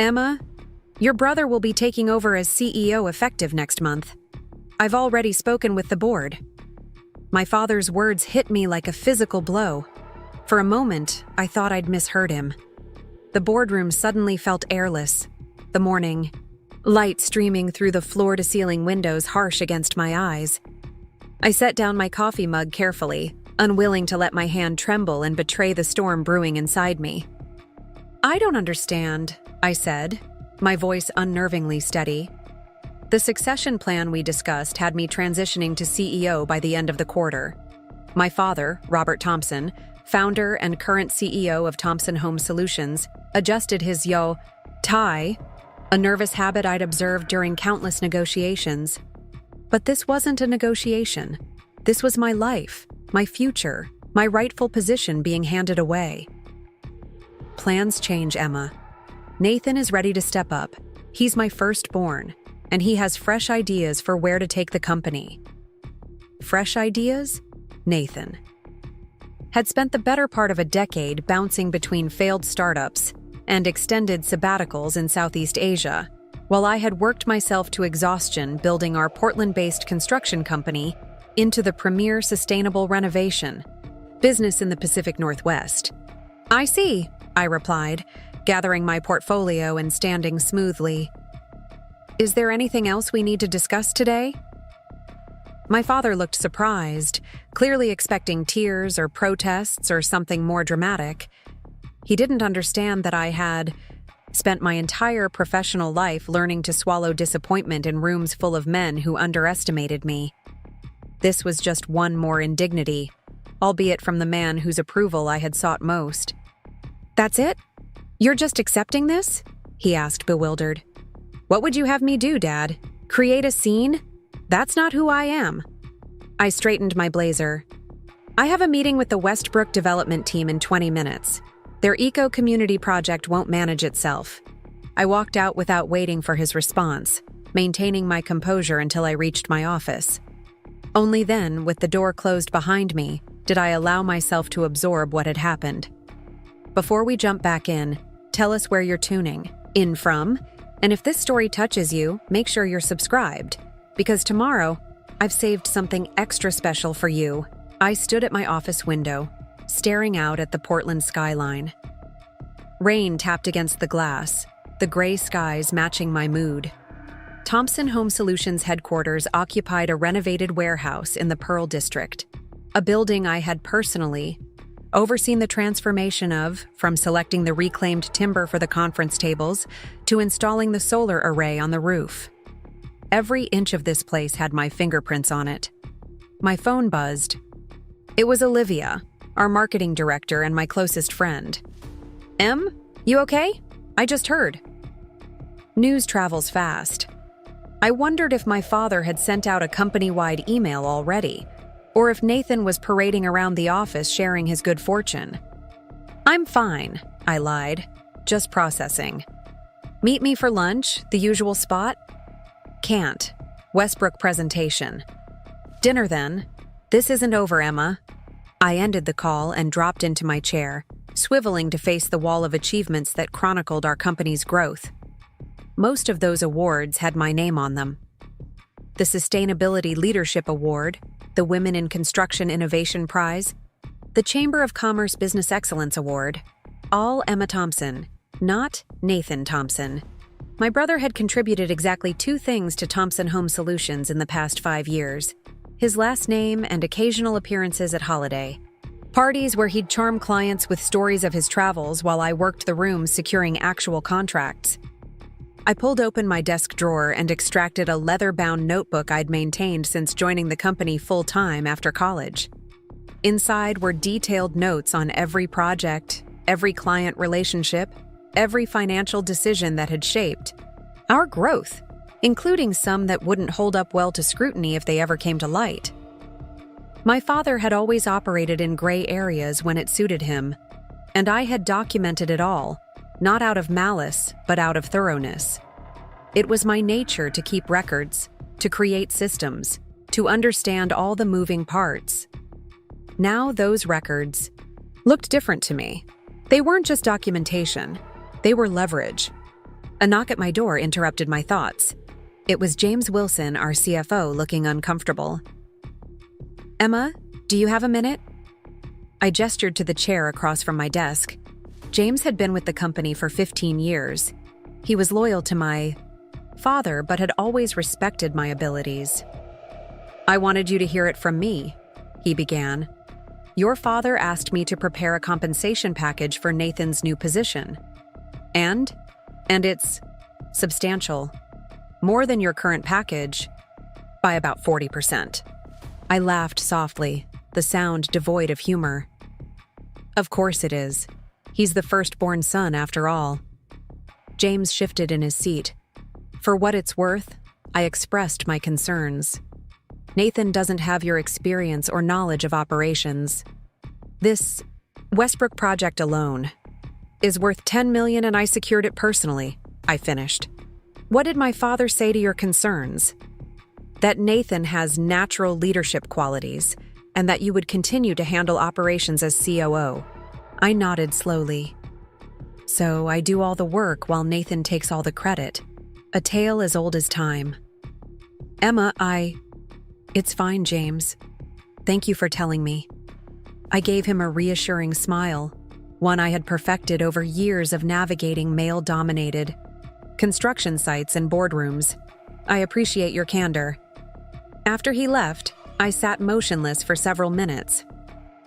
Emma, your brother will be taking over as CEO effective next month. I've already spoken with the board. My father's words hit me like a physical blow. For a moment, I thought I'd misheard him. The boardroom suddenly felt airless. The morning light streaming through the floor-to-ceiling windows harsh against my eyes. I set down my coffee mug carefully, unwilling to let my hand tremble and betray the storm brewing inside me. I don't understand, I said, my voice unnervingly steady. The succession plan we discussed had me transitioning to CEO by the end of the quarter. My father, Robert Thompson, founder and current CEO of Thompson Home Solutions, adjusted his tie, a nervous habit I'd observed during countless negotiations. But this wasn't a negotiation. This was my life, my future, my rightful position being handed away. Plans change, Emma. Nathan is ready to step up. He's my firstborn, and he has fresh ideas for where to take the company. Fresh ideas? Nathan had spent the better part of a decade bouncing between failed startups and extended sabbaticals in Southeast Asia, while I had worked myself to exhaustion building our Portland-based construction company into the premier sustainable renovation business in the Pacific Northwest. I see, I replied, gathering my portfolio and standing smoothly. Is there anything else we need to discuss today? My father looked surprised, clearly expecting tears or protests or something more dramatic. He didn't understand that I had spent my entire professional life learning to swallow disappointment in rooms full of men who underestimated me. This was just one more indignity, albeit from the man whose approval I had sought most. That's it? You're just accepting this? He asked, bewildered. What would you have me do, Dad? Create a scene? That's not who I am. I straightened my blazer. I have a meeting with the Westbrook development team in 20 minutes. Their eco-community project won't manage itself. I walked out without waiting for his response, maintaining my composure until I reached my office. Only then, with the door closed behind me, did I allow myself to absorb what had happened. Before we jump back in, tell us where you're tuning in from, and if this story touches you, make sure you're subscribed, because tomorrow, I've saved something extra special for you. I stood at my office window, staring out at the Portland skyline. Rain tapped against the glass, the gray skies matching my mood. Thompson Home Solutions headquarters occupied a renovated warehouse in the Pearl District, a building I had personally overseen the transformation of, from selecting the reclaimed timber for the conference tables to installing the solar array on the roof. Every inch of this place had my fingerprints on it. My phone buzzed. It was Olivia, our marketing director and my closest friend. Em, you okay? I just heard. News travels fast. I wondered if my father had sent out a company-wide email already, or if Nathan was parading around the office sharing his good fortune. I'm fine, I lied, just processing. Meet me for lunch, the usual spot? Can't. Westbrook presentation. Dinner then. This isn't over, Emma. I ended the call and dropped into my chair, swiveling to face the wall of achievements that chronicled our company's growth. Most of those awards had my name on them. The Sustainability Leadership Award, the Women in Construction Innovation Prize, the Chamber of Commerce Business Excellence Award, all Emma Thompson, not Nathan Thompson. My brother had contributed exactly 2 things to Thompson Home Solutions in the past 5 years: his last name and occasional appearances at holiday parties where he'd charm clients with stories of his travels while I worked the rooms securing actual contracts. I pulled open my desk drawer and extracted a leather-bound notebook I'd maintained since joining the company full-time after college. Inside were detailed notes on every project, every client relationship, every financial decision that had shaped our growth, including some that wouldn't hold up well to scrutiny if they ever came to light. My father had always operated in gray areas when it suited him, and I had documented it all, not out of malice, but out of thoroughness. It was my nature to keep records, to create systems, to understand all the moving parts. Now those records looked different to me. They weren't just documentation, they were leverage. A knock at my door interrupted my thoughts. It was James Wilson, our CFO, looking uncomfortable. "Emma, do you have a minute?" I gestured to the chair across from my desk. James had been with the company for 15 years. He was loyal to my father, but had always respected my abilities. "I wanted you to hear it from me," he began. "Your father asked me to prepare a compensation package for Nathan's new position. And it's substantial. More than your current package, by about 40%. I laughed softly, the sound devoid of humor. "Of course it is. He's the firstborn son, after all." James shifted in his seat. For what it's worth, I expressed my concerns. "Nathan doesn't have your experience or knowledge of operations. This Westbrook project alone is worth $10 million, and I secured it personally," I finished. "What did my father say to your concerns?" "That Nathan has natural leadership qualities, and that you would continue to handle operations as COO. I nodded slowly. "So I do all the work while Nathan takes all the credit. A tale as old as time." "Emma, It's fine, James. Thank you for telling me." I gave him a reassuring smile, one I had perfected over years of navigating male-dominated construction sites and boardrooms. "I appreciate your candor." After he left, I sat motionless for several minutes.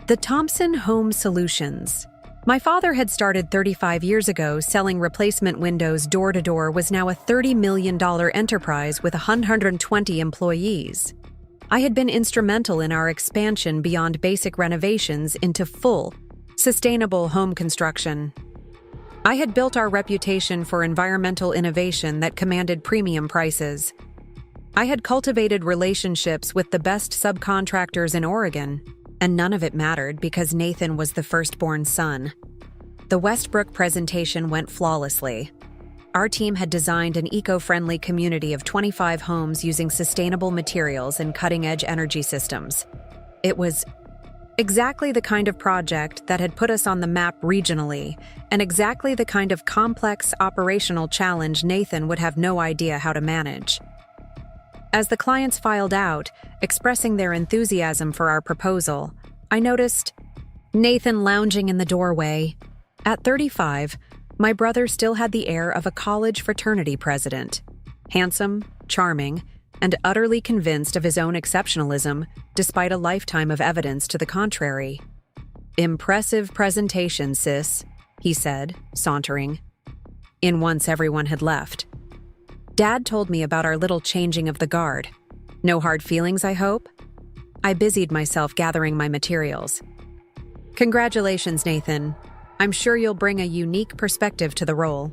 The Thompson Home Solutions. My father had started 35 years ago. Selling replacement windows door-to-door was now a $30 million enterprise with 120 employees. I had been instrumental in our expansion beyond basic renovations into full, sustainable home construction. I had built our reputation for environmental innovation that commanded premium prices. I had cultivated relationships with the best subcontractors in Oregon, and none of it mattered because Nathan was the firstborn son. The Westbrook presentation went flawlessly. Our team had designed an eco-friendly community of 25 homes using sustainable materials and cutting-edge energy systems. It was exactly the kind of project that had put us on the map regionally, and exactly the kind of complex operational challenge Nathan would have no idea how to manage. As the clients filed out, expressing their enthusiasm for our proposal, I noticed Nathan lounging in the doorway. At 35, my brother still had the air of a college fraternity president. Handsome, charming, and utterly convinced of his own exceptionalism, despite a lifetime of evidence to the contrary. "Impressive presentation, sis," he said, sauntering in once everyone had left. "Dad told me about our little changing of the guard. No hard feelings, I hope?" I busied myself gathering my materials. "Congratulations, Nathan. I'm sure you'll bring a unique perspective to the role."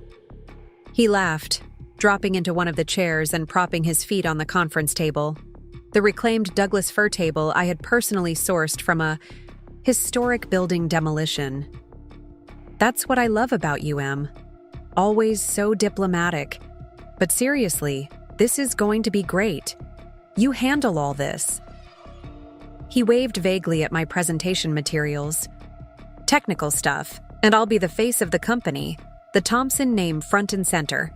He laughed, dropping into one of the chairs and propping his feet on the conference table. The reclaimed Douglas fir table I had personally sourced from a historic building demolition. "That's what I love about you, Em. Always so diplomatic. But seriously, this is going to be great. You handle all this." He waved vaguely at my presentation materials. "Technical stuff, and I'll be the face of the company, the Thompson name front and center."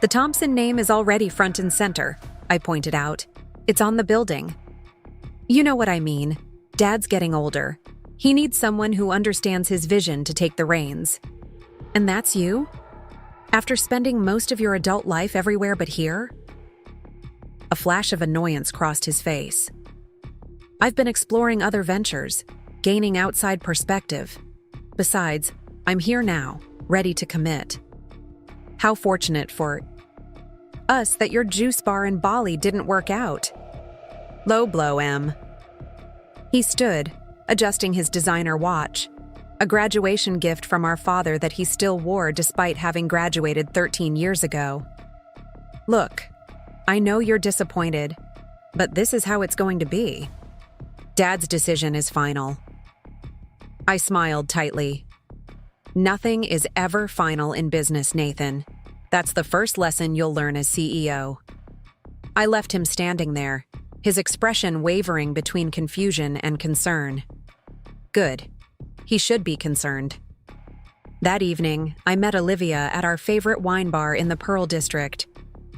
"The Thompson name is already front and center," I pointed out. "It's on the building." "You know what I mean. Dad's getting older. He needs someone who understands his vision to take the reins." "And that's you? After spending most of your adult life everywhere but here?" A flash of annoyance crossed his face. "I've been exploring other ventures, gaining outside perspective. Besides, I'm here now, ready to commit. How fortunate for us that your juice bar in Bali didn't work out." "Low blow, Em." He stood, adjusting his designer watch, a graduation gift from our father that he still wore despite having graduated 13 years ago. "Look, I know you're disappointed, but this is how it's going to be. Dad's decision is final." I smiled tightly. "Nothing is ever final in business, Nathan. That's the first lesson you'll learn as CEO." I left him standing there, his expression wavering between confusion and concern. Good. He should be concerned. That evening, I met Olivia at our favorite wine bar in the Pearl District.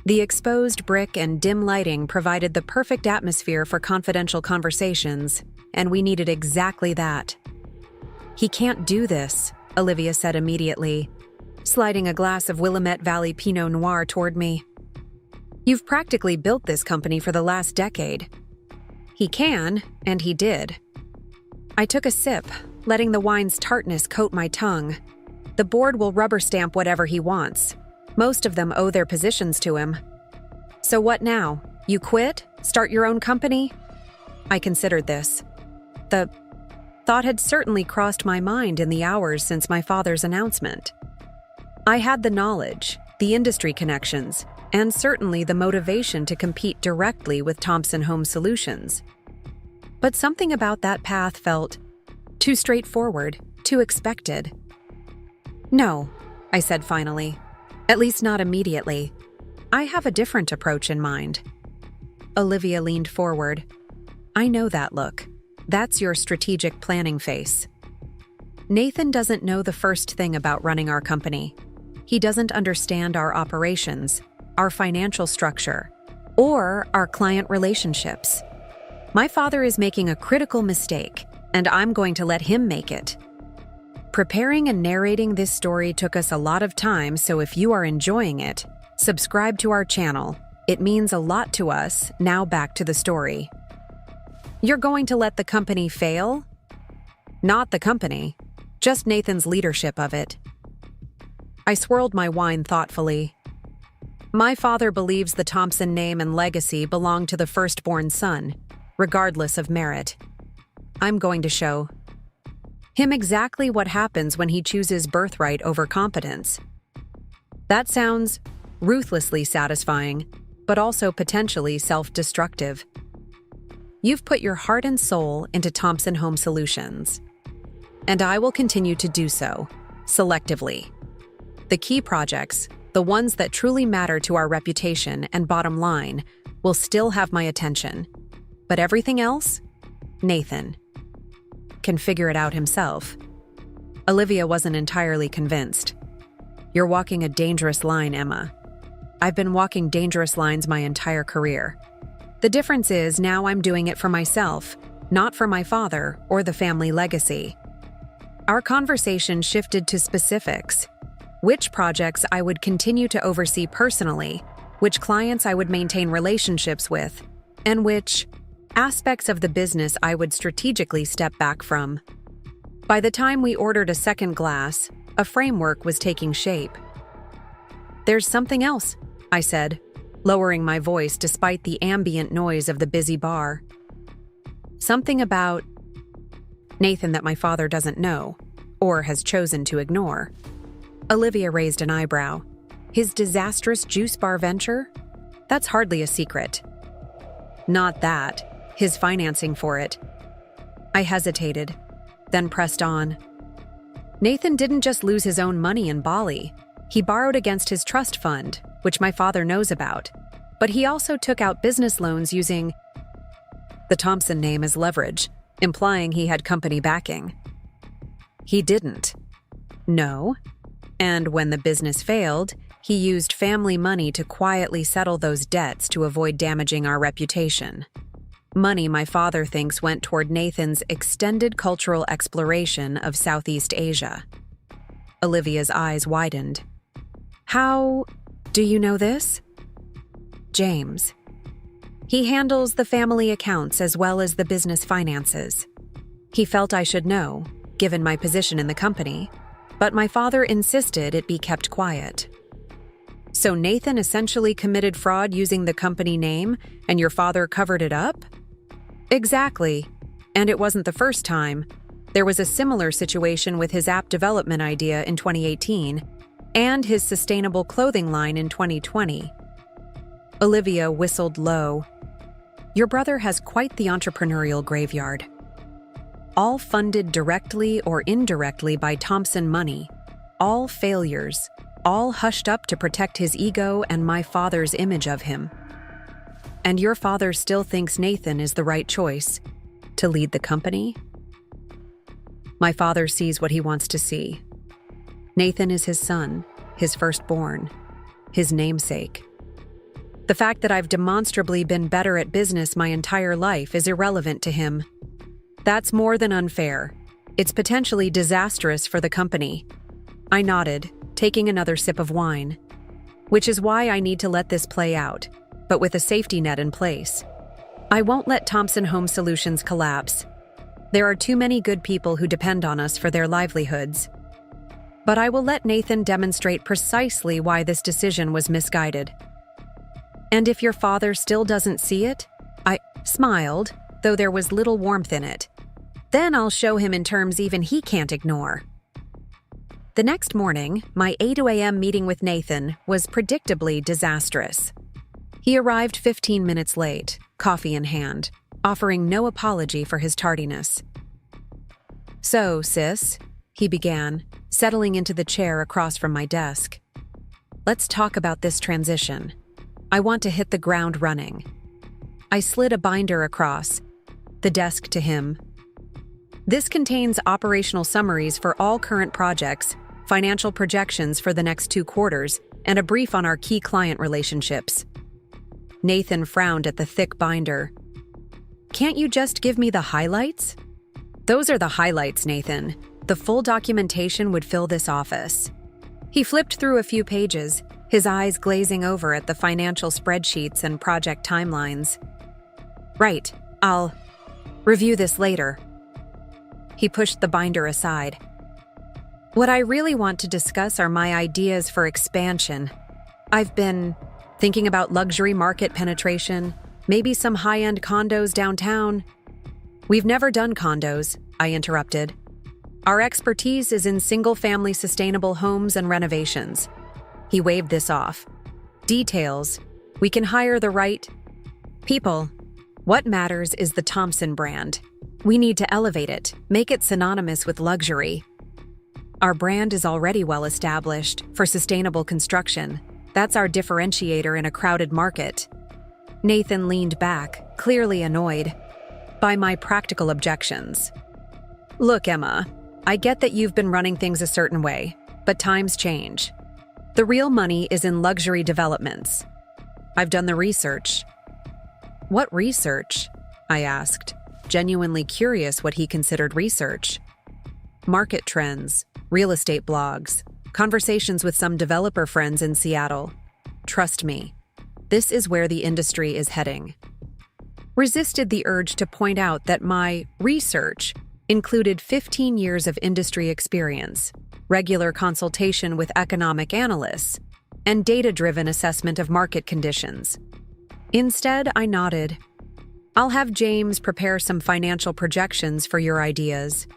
The exposed brick and dim lighting provided the perfect atmosphere for confidential conversations, and we needed exactly that. "He can't do this," Olivia said immediately, sliding a glass of Willamette Valley Pinot Noir toward me. "You've practically built this company for the last decade." "He can, and he did." I took a sip, letting the wine's tartness coat my tongue. The board will rubber stamp whatever he wants. Most of them owe their positions to him. "So what now? You quit? Start your own company?" I considered this. The thought had certainly crossed my mind in the hours since my father's announcement. I had the knowledge, the industry connections, and certainly the motivation to compete directly with Thompson Home Solutions. But something about that path felt too straightforward, too expected. "No," I said finally. "At least not immediately. I have a different approach in mind." Olivia leaned forward. "I know that look. That's your strategic planning face. Nathan doesn't know the first thing about running our company. He doesn't understand our operations, our financial structure, or our client relationships. My father is making a critical mistake, and I'm going to let him make it." Preparing and narrating this story took us a lot of time, so if you are enjoying it, subscribe to our channel. It means a lot to us. Now back to the story. "You're going to let the company fail?" "Not the company, just Nathan's leadership of it." I swirled my wine thoughtfully. "My father believes the Thompson name and legacy belong to the firstborn son, regardless of merit. I'm going to show him exactly what happens when he chooses birthright over competence." That sounds ruthlessly satisfying, but also potentially self-destructive. "You've put your heart and soul into Thompson Home Solutions, and I will continue to do so, selectively. The key projects, the ones that truly matter to our reputation and bottom line, will still have my attention. But everything else? Nathan can figure it out himself." Olivia wasn't entirely convinced. "You're walking a dangerous line, Emma." "I've been walking dangerous lines my entire career. The difference is now I'm doing it for myself, not for my father or the family legacy." Our conversation shifted to specifics. Which projects I would continue to oversee personally, which clients I would maintain relationships with, and which aspects of the business I would strategically step back from. By the time we ordered a second glass, a framework was taking shape. "There's something else," I said, lowering my voice despite the ambient noise of the busy bar. "Something about Nathan that my father doesn't know, or has chosen to ignore." Olivia raised an eyebrow. "His disastrous juice bar venture? That's hardly a secret." "Not that. His financing for it." I hesitated, then pressed on. "Nathan didn't just lose his own money in Bali. He borrowed against his trust fund, which my father knows about. But he also took out business loans using the Thompson name as leverage, implying he had company backing." "He didn't." "No. And when the business failed, he used family money to quietly settle those debts to avoid damaging our reputation. Money my father thinks went toward Nathan's extended cultural exploration of Southeast Asia." Olivia's eyes widened. "How do you know this?" "James. He handles the family accounts as well as the business finances. He felt I should know, given my position in the company, but my father insisted it be kept quiet." "So Nathan essentially committed fraud using the company name, and your father covered it up?" "Exactly. And it wasn't the first time. There was a similar situation with his app development idea in 2018, and his sustainable clothing line in 2020. Olivia whistled low. "Your brother has quite the entrepreneurial graveyard. All funded directly or indirectly by Thompson money. All failures. All hushed up to protect his ego and my father's image of him. And your father still thinks Nathan is the right choice to lead the company?" "My father sees what he wants to see." Nathan is his son, his firstborn, his namesake. The fact that I've demonstrably been better at business my entire life is irrelevant to him. That's more than unfair. It's potentially disastrous for the company. I nodded, taking another sip of wine. Which is why I need to let this play out, but with a safety net in place. I won't let Thompson Home Solutions collapse. There are too many good people who depend on us for their livelihoods. But I will let Nathan demonstrate precisely why this decision was misguided. And if your father still doesn't see it, I smiled, though there was little warmth in it. Then I'll show him in terms even he can't ignore. The next morning, my 8 a.m. meeting with Nathan was predictably disastrous. He arrived 15 minutes late, coffee in hand, offering no apology for his tardiness. "So, sis," he began, settling into the chair across from my desk. "Let's talk about this transition. I want to hit the ground running." I slid a binder across the desk to him. "This contains operational summaries for all current projects, financial projections for the next 2 quarters, and a brief on our key client relationships." Nathan frowned at the thick binder. "Can't you just give me the highlights?" "Those are the highlights, Nathan. The full documentation would fill this office." He flipped through a few pages, his eyes glazing over at the financial spreadsheets and project timelines. "Right, I'll review this later." He pushed the binder aside. "What I really want to discuss are my ideas for expansion. I've been thinking about luxury market penetration, maybe some high-end condos downtown." "We've never done condos," I interrupted. "Our expertise is in single-family sustainable homes and renovations." He waved this off. "Details. We can hire the right people. What matters is the Thompson brand. We need to elevate it, make it synonymous with luxury. Our brand is already well established for sustainable construction. That's our differentiator in a crowded market." Nathan leaned back, clearly annoyed by my practical objections. "Look, Emma, I get that you've been running things a certain way, but times change. The real money is in luxury developments. I've done the research." "What research?" I asked, genuinely curious what he considered research. "Market trends, real estate blogs, conversations with some developer friends in Seattle. Trust me, this is where the industry is heading." Resisted the urge to point out that my research included 15 years of industry experience, regular consultation with economic analysts, and data-driven assessment of market conditions. Instead, I nodded. "I'll have James prepare some financial projections for your ideas."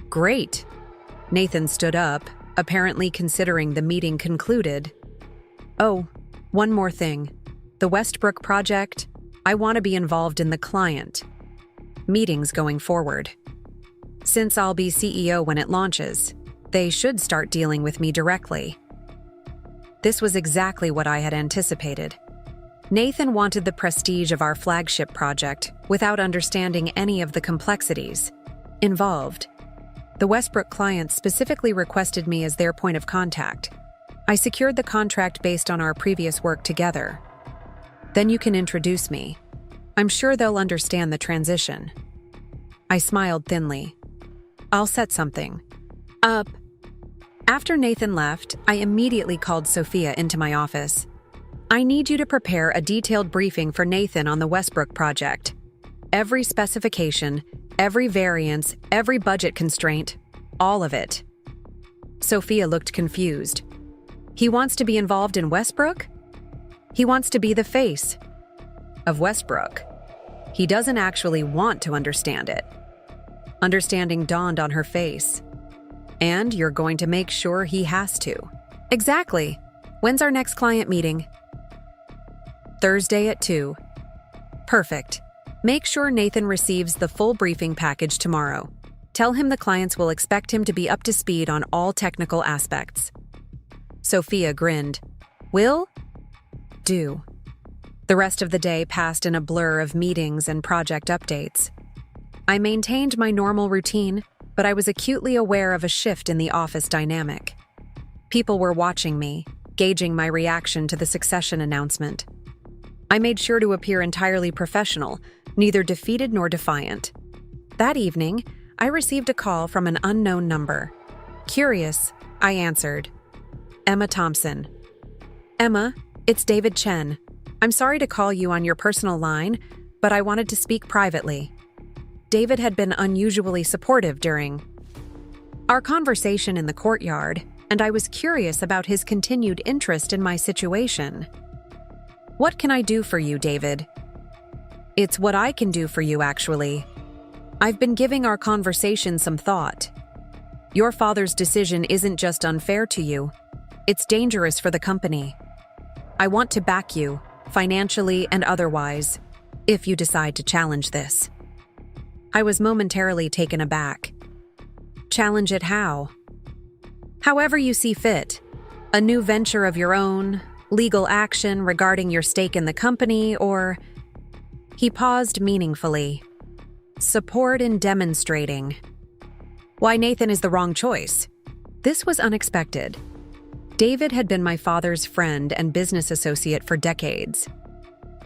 "Great." Nathan stood up, apparently considering the meeting concluded. "Oh, one more thing. The Westbrook project, I want to be involved in the client meetings going forward. Since I'll be CEO when it launches, they should start dealing with me directly." This was exactly what I had anticipated. Nathan wanted the prestige of our flagship project without understanding any of the complexities involved. The Westbrook client specifically requested me as their point of contact. I secured the contract based on our previous work together. "Then you can introduce me. I'm sure they'll understand the transition." I smiled thinly. "I'll set something up." After Nathan left, I immediately called Sophia into my office. "I need you to prepare a detailed briefing for Nathan on the Westbrook project. Every specification, every variance, every budget constraint, all of it." Sophia looked confused. "He wants to be involved in Westbrook? He wants to be the face of Westbrook. He doesn't actually want to understand it." Understanding dawned on her face. "And you're going to make sure he has to." "Exactly. When's our next client meeting?" "Thursday at 2. "Perfect. Make sure Nathan receives the full briefing package tomorrow. Tell him the clients will expect him to be up to speed on all technical aspects." Sophia grinned. "Will do." The rest of the day passed in a blur of meetings and project updates. I maintained my normal routine, but I was acutely aware of a shift in the office dynamic. People were watching me, gauging my reaction to the succession announcement. I made sure to appear entirely professional, neither defeated nor defiant. That evening, I received a call from an unknown number. Curious, I answered. Emma Thompson. Emma, it's David Chen. I'm sorry to call you on your personal line, but I wanted to speak privately. David had been unusually supportive during our conversation in the courtyard, and I was curious about his continued interest in my situation. What can I do for you, David? It's what I can do for you, actually. I've been giving our conversation some thought. Your father's decision isn't just unfair to you, it's dangerous for the company. I want to back you, financially and otherwise, if you decide to challenge this. I was momentarily taken aback. Challenge it how? However you see fit. A new venture of your own, legal action regarding your stake in the company, or... He paused meaningfully. Support in demonstrating. Why Nathan is the wrong choice. This was unexpected. David had been my father's friend and business associate for decades.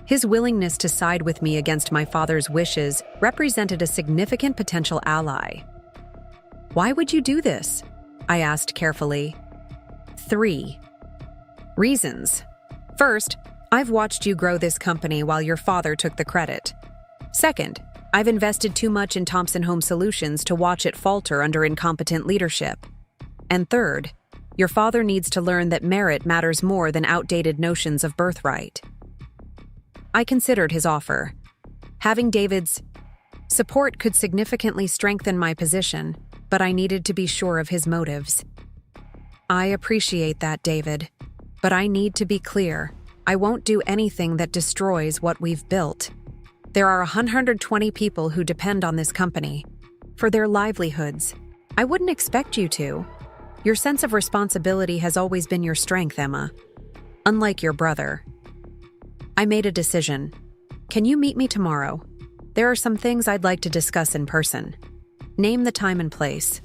His willingness to side with me against my father's wishes represented a significant potential ally. Why would you do this? I asked carefully. 3 reasons. First, I've watched you grow this company while your father took the credit. Second, I've invested too much in Thompson Home Solutions to watch it falter under incompetent leadership. And third, your father needs to learn that merit matters more than outdated notions of birthright. I considered his offer. Having David's support could significantly strengthen my position, but I needed to be sure of his motives. I appreciate that, David, but I need to be clear. I won't do anything that destroys what we've built. There are 120 people who depend on this company for their livelihoods. I wouldn't expect you to. Your sense of responsibility has always been your strength, Emma. Unlike your brother. I made a decision. Can you meet me tomorrow? There are some things I'd like to discuss in person. Name the time and place.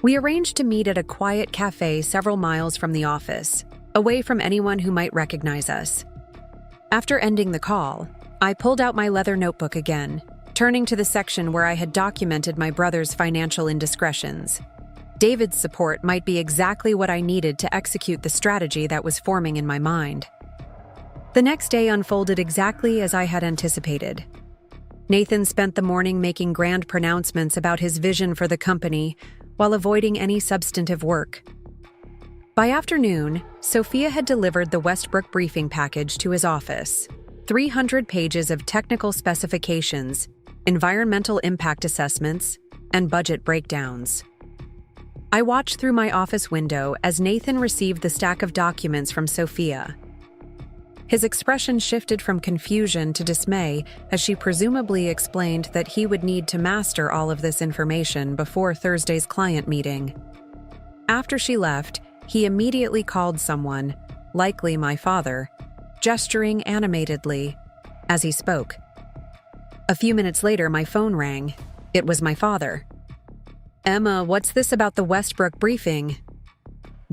We arranged to meet at a quiet cafe several miles from the office, away from anyone who might recognize us. After ending the call, I pulled out my leather notebook again, turning to the section where I had documented my brother's financial indiscretions. David's support might be exactly what I needed to execute the strategy that was forming in my mind. The next day unfolded exactly as I had anticipated. Nathan spent the morning making grand pronouncements about his vision for the company while avoiding any substantive work. By afternoon, Sophia had delivered the Westbrook briefing package to his office. 300 pages of technical specifications, environmental impact assessments, and budget breakdowns. I watched through my office window as Nathan received the stack of documents from Sophia. His expression shifted from confusion to dismay as she presumably explained that he would need to master all of this information before Thursday's client meeting. After she left, he immediately called someone, likely my father, gesturing animatedly as he spoke. A few minutes later, my phone rang. It was my father. Emma, what's this about the Westbrook briefing?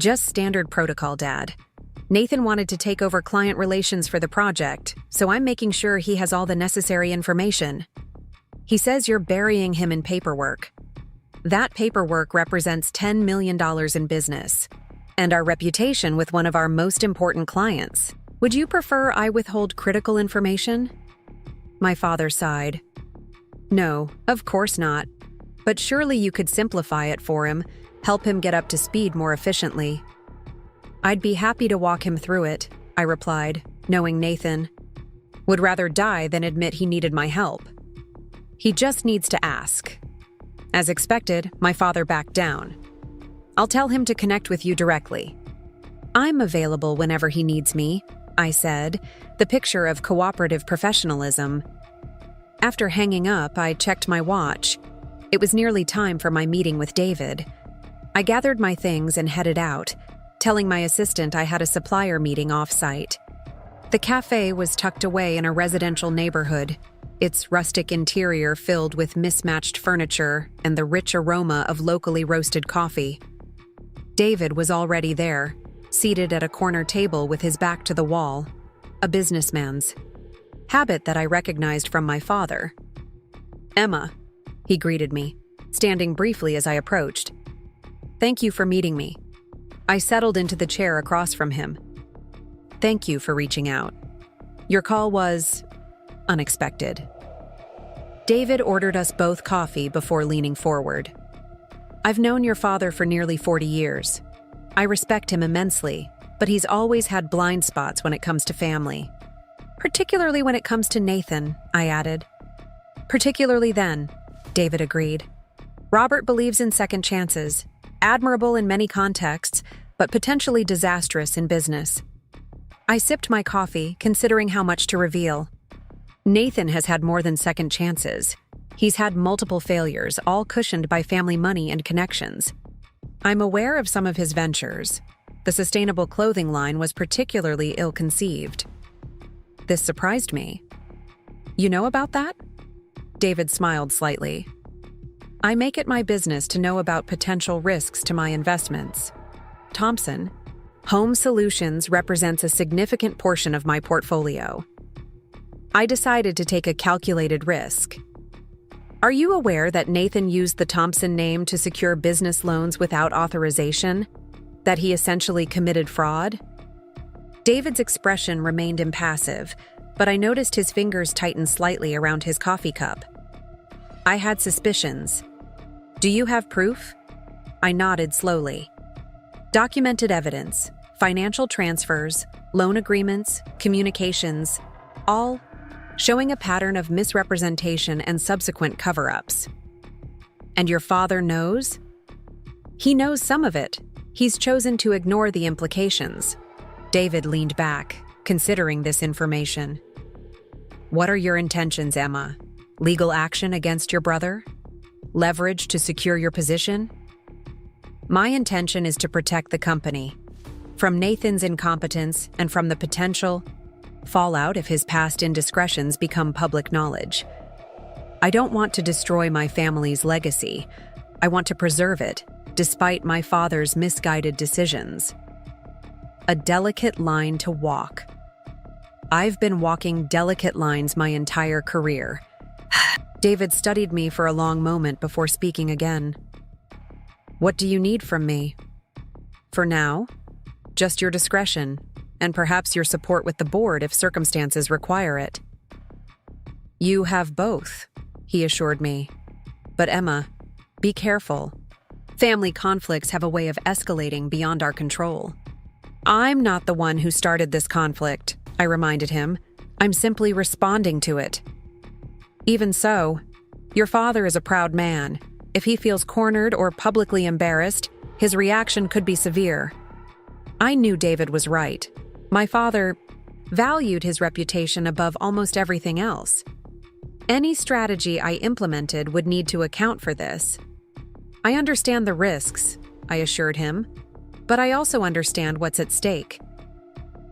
Just standard protocol, Dad. Nathan wanted to take over client relations for the project, so I'm making sure he has all the necessary information. He says you're burying him in paperwork. That paperwork represents $10 million in business, and our reputation with one of our most important clients. Would you prefer I withhold critical information? My father sighed. No, of course not. But surely you could simplify it for him, help him get up to speed more efficiently. I'd be happy to walk him through it, I replied, knowing Nathan would rather die than admit he needed my help. He just needs to ask. As expected, my father backed down. I'll tell him to connect with you directly. I'm available whenever he needs me, I said, the picture of cooperative professionalism. After hanging up, I checked my watch. It was nearly time for my meeting with David. I gathered my things and headed out, telling my assistant I had a supplier meeting off-site. The cafe was tucked away in a residential neighborhood, its rustic interior filled with mismatched furniture and the rich aroma of locally roasted coffee. David was already there, seated at a corner table with his back to the wall, a businessman's. Habit that I recognized from my father. "Emma," he greeted me, standing briefly as I approached. "Thank you for meeting me." I settled into the chair across from him. "Thank you for reaching out. Your call was unexpected." David ordered us both coffee before leaning forward. "I've known your father for nearly 40 years. I respect him immensely, but he's always had blind spots when it comes to family. Particularly when it comes to Nathan," I added. "Particularly then," David agreed. "Robert believes in second chances, admirable in many contexts, but potentially disastrous in business." I sipped my coffee, considering how much to reveal. Nathan has had more than second chances. He's had multiple failures, all cushioned by family money and connections. I'm aware of some of his ventures. The sustainable clothing line was particularly ill-conceived. This surprised me. "You know about that?" David smiled slightly. "I make it my business to know about potential risks to my investments. Thompson, Home Solutions represents a significant portion of my portfolio. I decided to take a calculated risk. Are you aware that Nathan used the Thompson name to secure business loans without authorization? That he essentially committed fraud?" David's expression remained impassive, but I noticed his fingers tighten slightly around his coffee cup. "I had suspicions. Do you have proof?" I nodded slowly. "Documented evidence, financial transfers, loan agreements, communications, all showing a pattern of misrepresentation and subsequent cover-ups." "And your father knows?" "He knows some of it. He's chosen to ignore the implications." David leaned back, considering this information. "What are your intentions, Emma? Legal action against your brother? Leverage to secure your position?" "My intention is to protect the company from Nathan's incompetence and from the potential fallout if his past indiscretions become public knowledge. I don't want to destroy my family's legacy. I want to preserve it, despite my father's misguided decisions." A delicate line to walk. I've been walking delicate lines my entire career. David studied me for a long moment before speaking again. "What do you need from me?" "For now, just your discretion, and perhaps your support with the board if circumstances require it." "You have both," he assured me. "But Emma, be careful. Family conflicts have a way of escalating beyond our control." "I'm not the one who started this conflict," I reminded him. "I'm simply responding to it." "Even so, your father is a proud man. If he feels cornered or publicly embarrassed, his reaction could be severe." I knew David was right. My father valued his reputation above almost everything else. Any strategy I implemented would need to account for this. "I understand the risks," I assured him, "but I also understand what's at stake."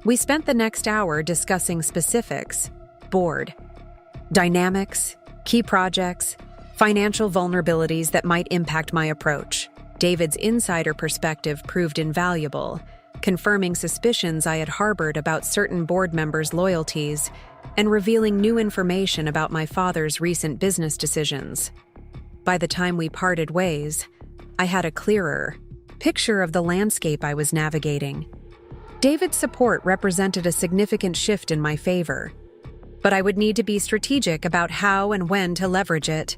We spent the next hour discussing specifics, board, dynamics, key projects, financial vulnerabilities that might impact my approach. David's insider perspective proved invaluable, confirming suspicions I had harbored about certain board members' loyalties and revealing new information about my father's recent business decisions. By the time we parted ways, I had a clearer picture of the landscape I was navigating. David's support represented a significant shift in my favor, but I would need to be strategic about how and when to leverage it.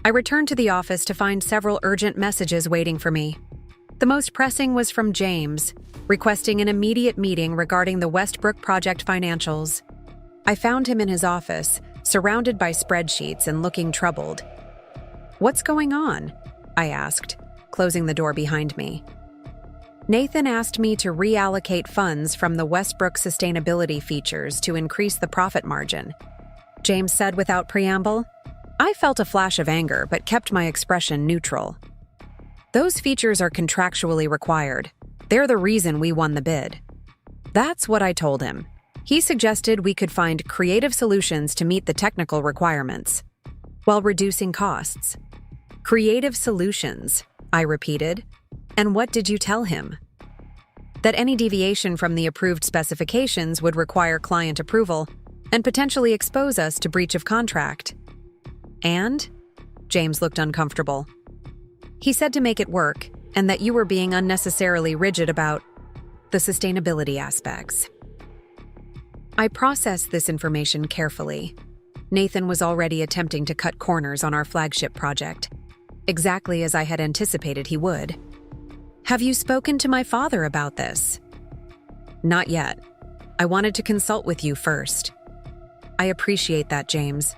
I returned to the office to find several urgent messages waiting for me. The most pressing was from James, requesting an immediate meeting regarding the Westbrook project financials. I found him in his office, surrounded by spreadsheets and looking troubled. "What's going on?" I asked, closing the door behind me. "Nathan asked me to reallocate funds from the Westbrook sustainability features to increase the profit margin," James said without preamble. I felt a flash of anger but kept my expression neutral. "Those features are contractually required. They're the reason we won the bid." That's what I told him. He suggested we could find creative solutions to meet the technical requirements, while reducing costs. "Creative solutions," I repeated. "And what did you tell him?" that any deviation from the approved specifications would require client approval and potentially expose us to breach of contract. And? James looked uncomfortable. He said to make it work, and that you were being unnecessarily rigid about the sustainability aspects. I processed this information carefully. Nathan was already attempting to cut corners on our flagship project, exactly as I had anticipated he would. Have you spoken to my father about this? Not yet. I wanted to consult with you first. I appreciate that, James.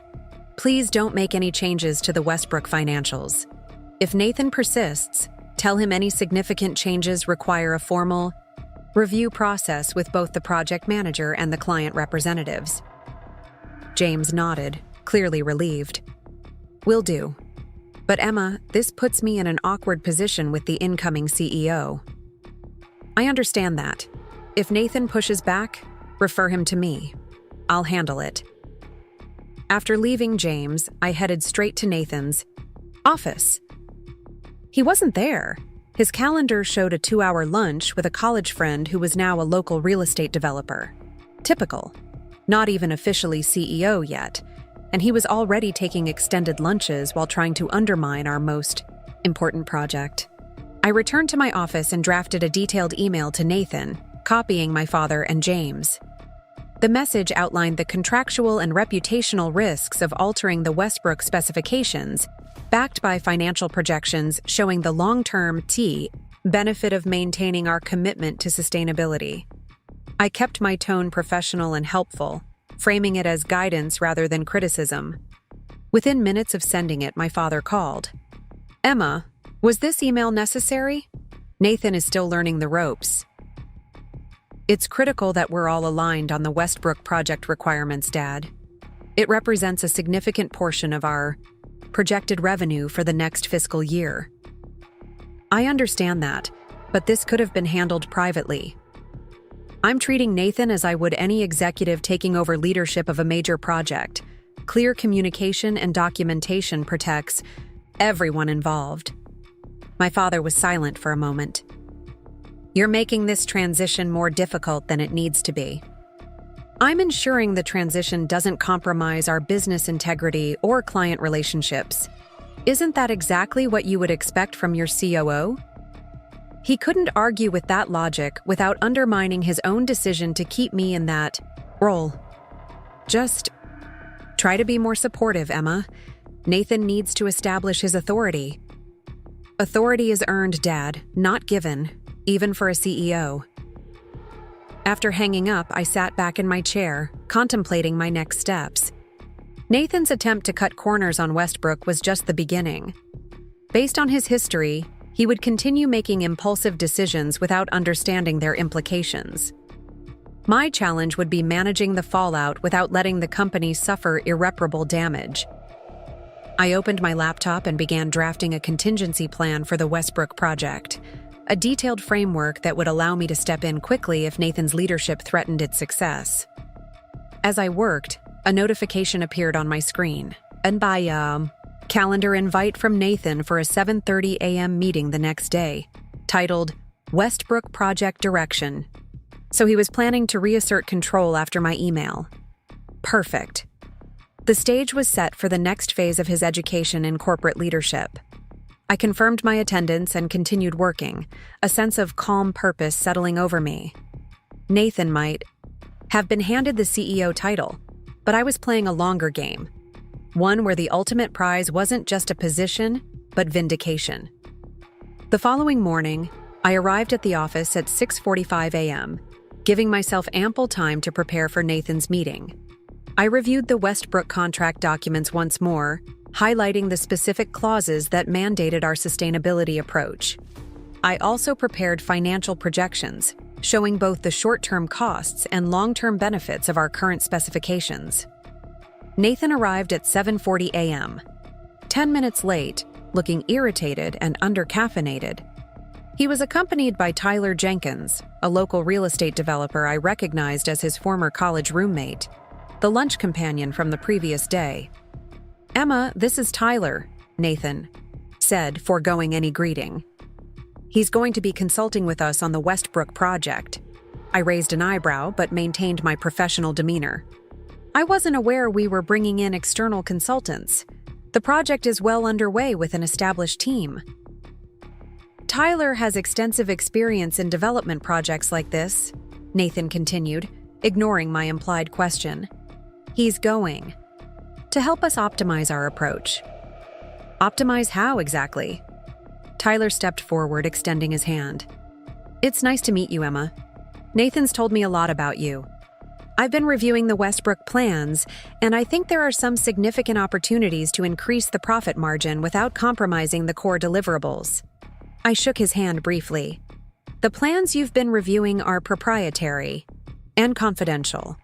Please don't make any changes to the Westbrook financials. If Nathan persists, tell him any significant changes require a formal review process with both the project manager and the client representatives. James nodded, clearly relieved. Will do. But Emma, this puts me in an awkward position with the incoming CEO. I understand that. If Nathan pushes back, refer him to me. I'll handle it. After leaving James, I headed straight to Nathan's office. He wasn't there. His calendar showed a 2-hour lunch with a college friend who was now a local real estate developer. Typical. Not even officially CEO yet, and he was already taking extended lunches while trying to undermine our most important project. I returned to my office and drafted a detailed email to Nathan, copying my father and James. The message outlined the contractual and reputational risks of altering the Westbrook specifications, backed by financial projections showing the long-term benefit of maintaining our commitment to sustainability. I kept my tone professional and helpful, framing it as guidance rather than criticism. Within minutes of sending it, my father called. Emma, was this email necessary? Nathan is still learning the ropes. It's critical that we're all aligned on the Westbrook project requirements, Dad. It represents a significant portion of our projected revenue for the next fiscal year. I understand that, but this could have been handled privately. I'm treating Nathan as I would any executive taking over leadership of a major project. Clear communication and documentation protects everyone involved. My father was silent for a moment. You're making this transition more difficult than it needs to be. I'm ensuring the transition doesn't compromise our business integrity or client relationships. Isn't that exactly what you would expect from your COO? He couldn't argue with that logic without undermining his own decision to keep me in that role. Just try to be more supportive, Emma. Nathan needs to establish his authority. Authority is earned, Dad, not given, even for a CEO. After hanging up, I sat back in my chair, contemplating my next steps. Nathan's attempt to cut corners on Westbrook was just the beginning. Based on his history, he would continue making impulsive decisions without understanding their implications. My challenge would be managing the fallout without letting the company suffer irreparable damage. I opened my laptop and began drafting a contingency plan for the Westbrook project, a detailed framework that would allow me to step in quickly if Nathan's leadership threatened its success. As I worked, a notification appeared on my screen, and by calendar invite from Nathan for a 7:30 a.m. meeting the next day, titled Westbrook Project Direction. So he was planning to reassert control after my email. Perfect. The stage was set for the next phase of his education in corporate leadership. I confirmed my attendance and continued working, a sense of calm purpose settling over me. Nathan might have been handed the CEO title, but I was playing a longer game, one where the ultimate prize wasn't just a position, but vindication. The following morning, I arrived at the office at 6:45 a.m., giving myself ample time to prepare for Nathan's meeting. I reviewed the Westbrook contract documents once more, highlighting the specific clauses that mandated our sustainability approach. I also prepared financial projections, showing both the short-term costs and long-term benefits of our current specifications. Nathan arrived at 7:40 a.m., 10 minutes late, looking irritated and under-caffeinated. He was accompanied by Tyler Jenkins, a local real estate developer I recognized as his former college roommate, the lunch companion from the previous day. Emma, this is Tyler, Nathan said, foregoing any greeting. He's going to be consulting with us on the Westbrook project. I raised an eyebrow but maintained my professional demeanor. I wasn't aware we were bringing in external consultants. The project is well underway with an established team. Tyler has extensive experience in development projects like this, Nathan continued, ignoring my implied question. He's going to help us optimize our approach. Optimize how exactly? Tyler stepped forward, extending his hand. It's nice to meet you, Emma. Nathan's told me a lot about you. I've been reviewing the Westbrook plans, and I think there are some significant opportunities to increase the profit margin without compromising the core deliverables. I shook his hand briefly. The plans you've been reviewing are proprietary and confidential.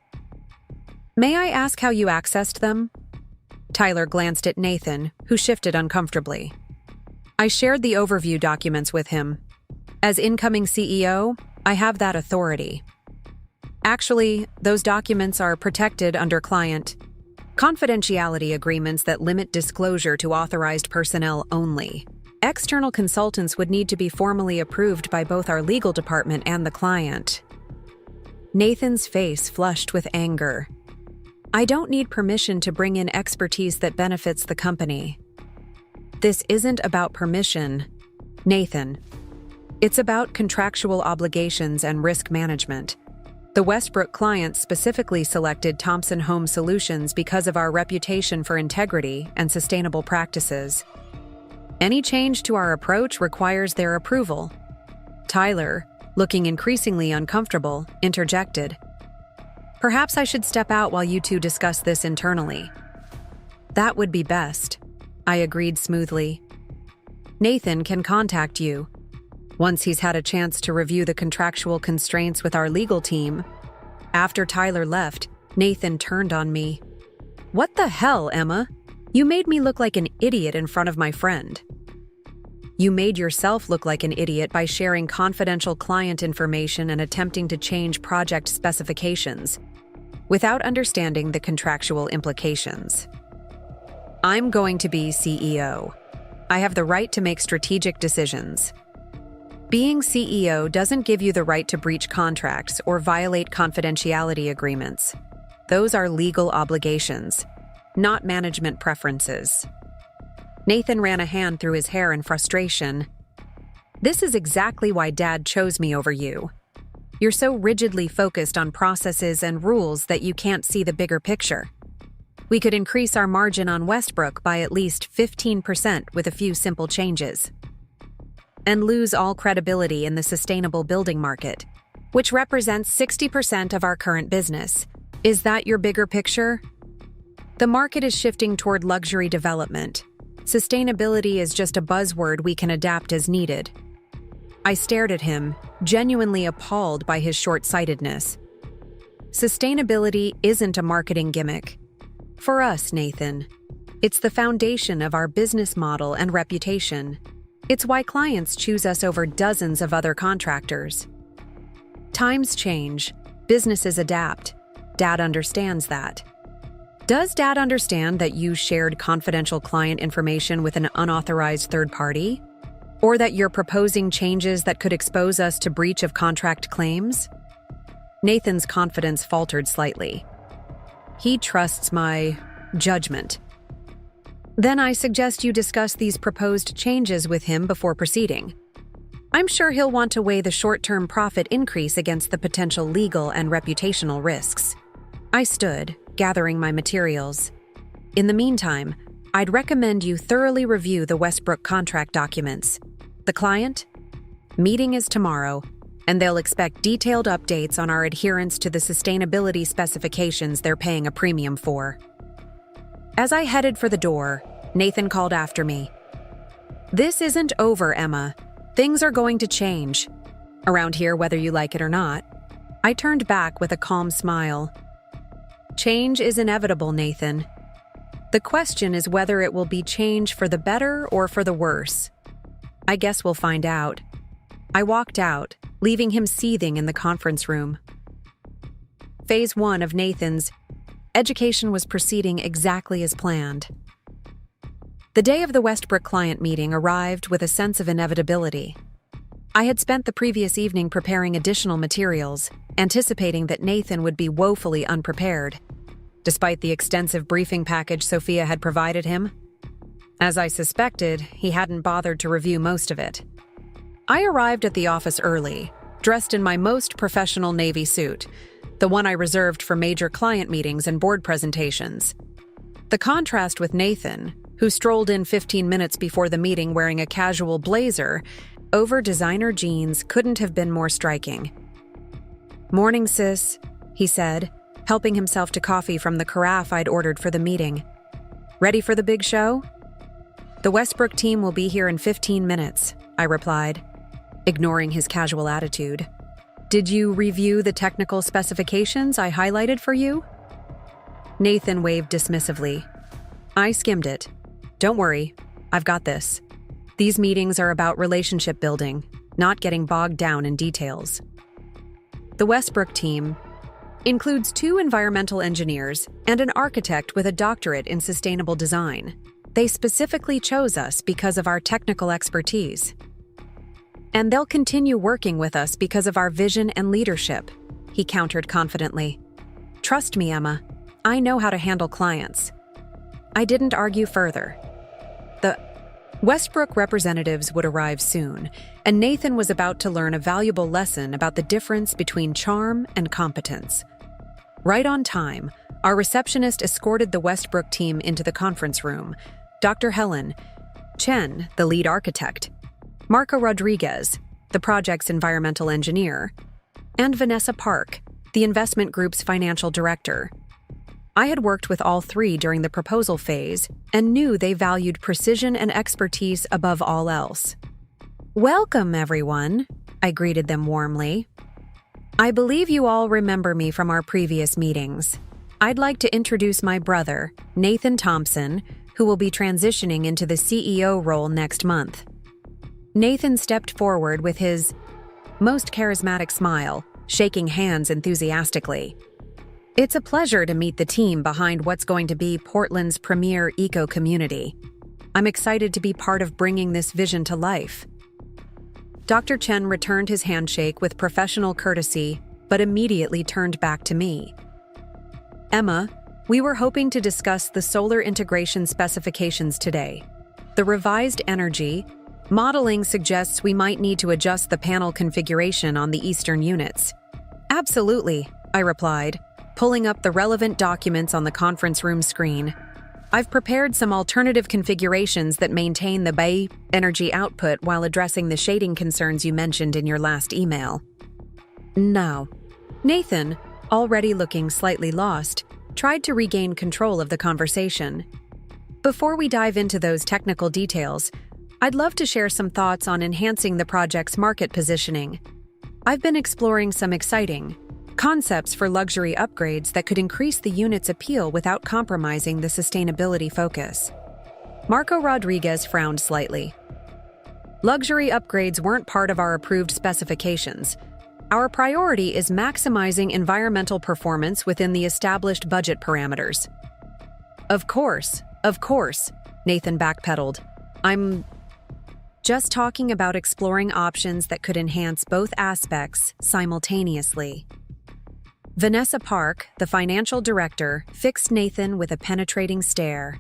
May I ask how you accessed them? Tyler glanced at Nathan, who shifted uncomfortably. I shared the overview documents with him. As incoming CEO, I have that authority. Actually, those documents are protected under client confidentiality agreements that limit disclosure to authorized personnel only. External consultants would need to be formally approved by both our legal department and the client. Nathan's face flushed with anger. I don't need permission to bring in expertise that benefits the company. This isn't about permission, Nathan. It's about contractual obligations and risk management. The Westbrook client specifically selected Thompson Home Solutions because of our reputation for integrity and sustainable practices. Any change to our approach requires their approval. Tyler, looking increasingly uncomfortable, interjected. Perhaps I should step out while you two discuss this internally. That would be best, I agreed smoothly. Nathan can contact you. Once he's had a chance to review the contractual constraints with our legal team. After Tyler left, Nathan turned on me. What the hell, Emma? You made me look like an idiot in front of my friend. You made yourself look like an idiot by sharing confidential client information and attempting to change project specifications without understanding the contractual implications. I'm going to be CEO. I have the right to make strategic decisions. Being CEO doesn't give you the right to breach contracts or violate confidentiality agreements. Those are legal obligations, not management preferences. Nathan ran a hand through his hair in frustration. This is exactly why Dad chose me over you. You're so rigidly focused on processes and rules that you can't see the bigger picture. We could increase our margin on Westbrook by at least 15% with a few simple changes. And lose all credibility in the sustainable building market, which represents 60% of our current business. Is that your bigger picture? The market is shifting toward luxury development. Sustainability is just a buzzword we can adapt as needed. I stared at him, genuinely appalled by his short-sightedness. Sustainability isn't a marketing gimmick. For us, Nathan, it's the foundation of our business model and reputation. It's why clients choose us over dozens of other contractors. Times change, businesses adapt. Dad understands that. Does Dad understand that you shared confidential client information with an unauthorized third party? Or that you're proposing changes that could expose us to breach of contract claims? Nathan's confidence faltered slightly. He trusts my judgment. Then I suggest you discuss these proposed changes with him before proceeding. I'm sure he'll want to weigh the short-term profit increase against the potential legal and reputational risks. I stood, gathering my materials. In the meantime, I'd recommend you thoroughly review the Westbrook contract documents. The client? Meeting is tomorrow, and they'll expect detailed updates on our adherence to the sustainability specifications they're paying a premium for. As I headed for the door, Nathan called after me. This isn't over, Emma. Things are going to change. Around here, whether you like it or not. I turned back with a calm smile. Change is inevitable, Nathan. The question is whether it will be change for the better or for the worse. I guess we'll find out. I walked out, leaving him seething in the conference room. Phase 1 of Nathan's education was proceeding exactly as planned. The day of the Westbrook client meeting arrived with a sense of inevitability. I had spent the previous evening preparing additional materials, anticipating that Nathan would be woefully unprepared, despite the extensive briefing package Sophia had provided him. As I suspected, he hadn't bothered to review most of it. I arrived at the office early, dressed in my most professional navy suit, the one I reserved for major client meetings and board presentations. The contrast with Nathan, who strolled in 15 minutes before the meeting wearing a casual blazer over designer jeans, couldn't have been more striking. "Morning, sis," he said, helping himself to coffee from the carafe I'd ordered for the meeting. "Ready for the big show?" "The Westbrook team will be here in 15 minutes, I replied, ignoring his casual attitude. "Did you review the technical specifications I highlighted for you?" Nathan waved dismissively. "I skimmed it. Don't worry, I've got this. These meetings are about relationship building, not getting bogged down in details." The Westbrook team includes 2 environmental engineers and an architect with a doctorate in sustainable design. They specifically chose us because of our technical expertise. "And they'll continue working with us because of our vision and leadership," he countered confidently. "Trust me, Emma, I know how to handle clients." I didn't argue further. The Westbrook representatives would arrive soon, and Nathan was about to learn a valuable lesson about the difference between charm and competence. Right on time, our receptionist escorted the Westbrook team into the conference room. Dr. Helen Chen, the lead architect, Marco Rodriguez, the project's environmental engineer, and Vanessa Park, the investment group's financial director. I had worked with all 3 during the proposal phase and knew they valued precision and expertise above all else. "Welcome, everyone," I greeted them warmly. "I believe you all remember me from our previous meetings. I'd like to introduce my brother, Nathan Thompson, who will be transitioning into the CEO role next month." Nathan stepped forward with his most charismatic smile, shaking hands enthusiastically. "It's a pleasure to meet the team behind what's going to be Portland's premier eco-community. I'm excited to be part of bringing this vision to life." Dr. Chen returned his handshake with professional courtesy, but immediately turned back to me. "Emma, we were hoping to discuss the solar integration specifications today. The revised energy modeling suggests we might need to adjust the panel configuration on the eastern units." "Absolutely," I replied, pulling up the relevant documents on the conference room screen. "I've prepared some alternative configurations that maintain the bay energy output while addressing the shading concerns you mentioned in your last email." Now, Nathan, already looking slightly lost, tried to regain control of the conversation. "Before we dive into those technical details, I'd love to share some thoughts on enhancing the project's market positioning. I've been exploring some exciting concepts for luxury upgrades that could increase the unit's appeal without compromising the sustainability focus." Marco Rodriguez frowned slightly. "Luxury upgrades weren't part of our approved specifications. Our priority is maximizing environmental performance within the established budget parameters." Of course, Nathan backpedaled. "I'm just talking about exploring options that could enhance both aspects simultaneously." Vanessa Park, the financial director, fixed Nathan with a penetrating stare.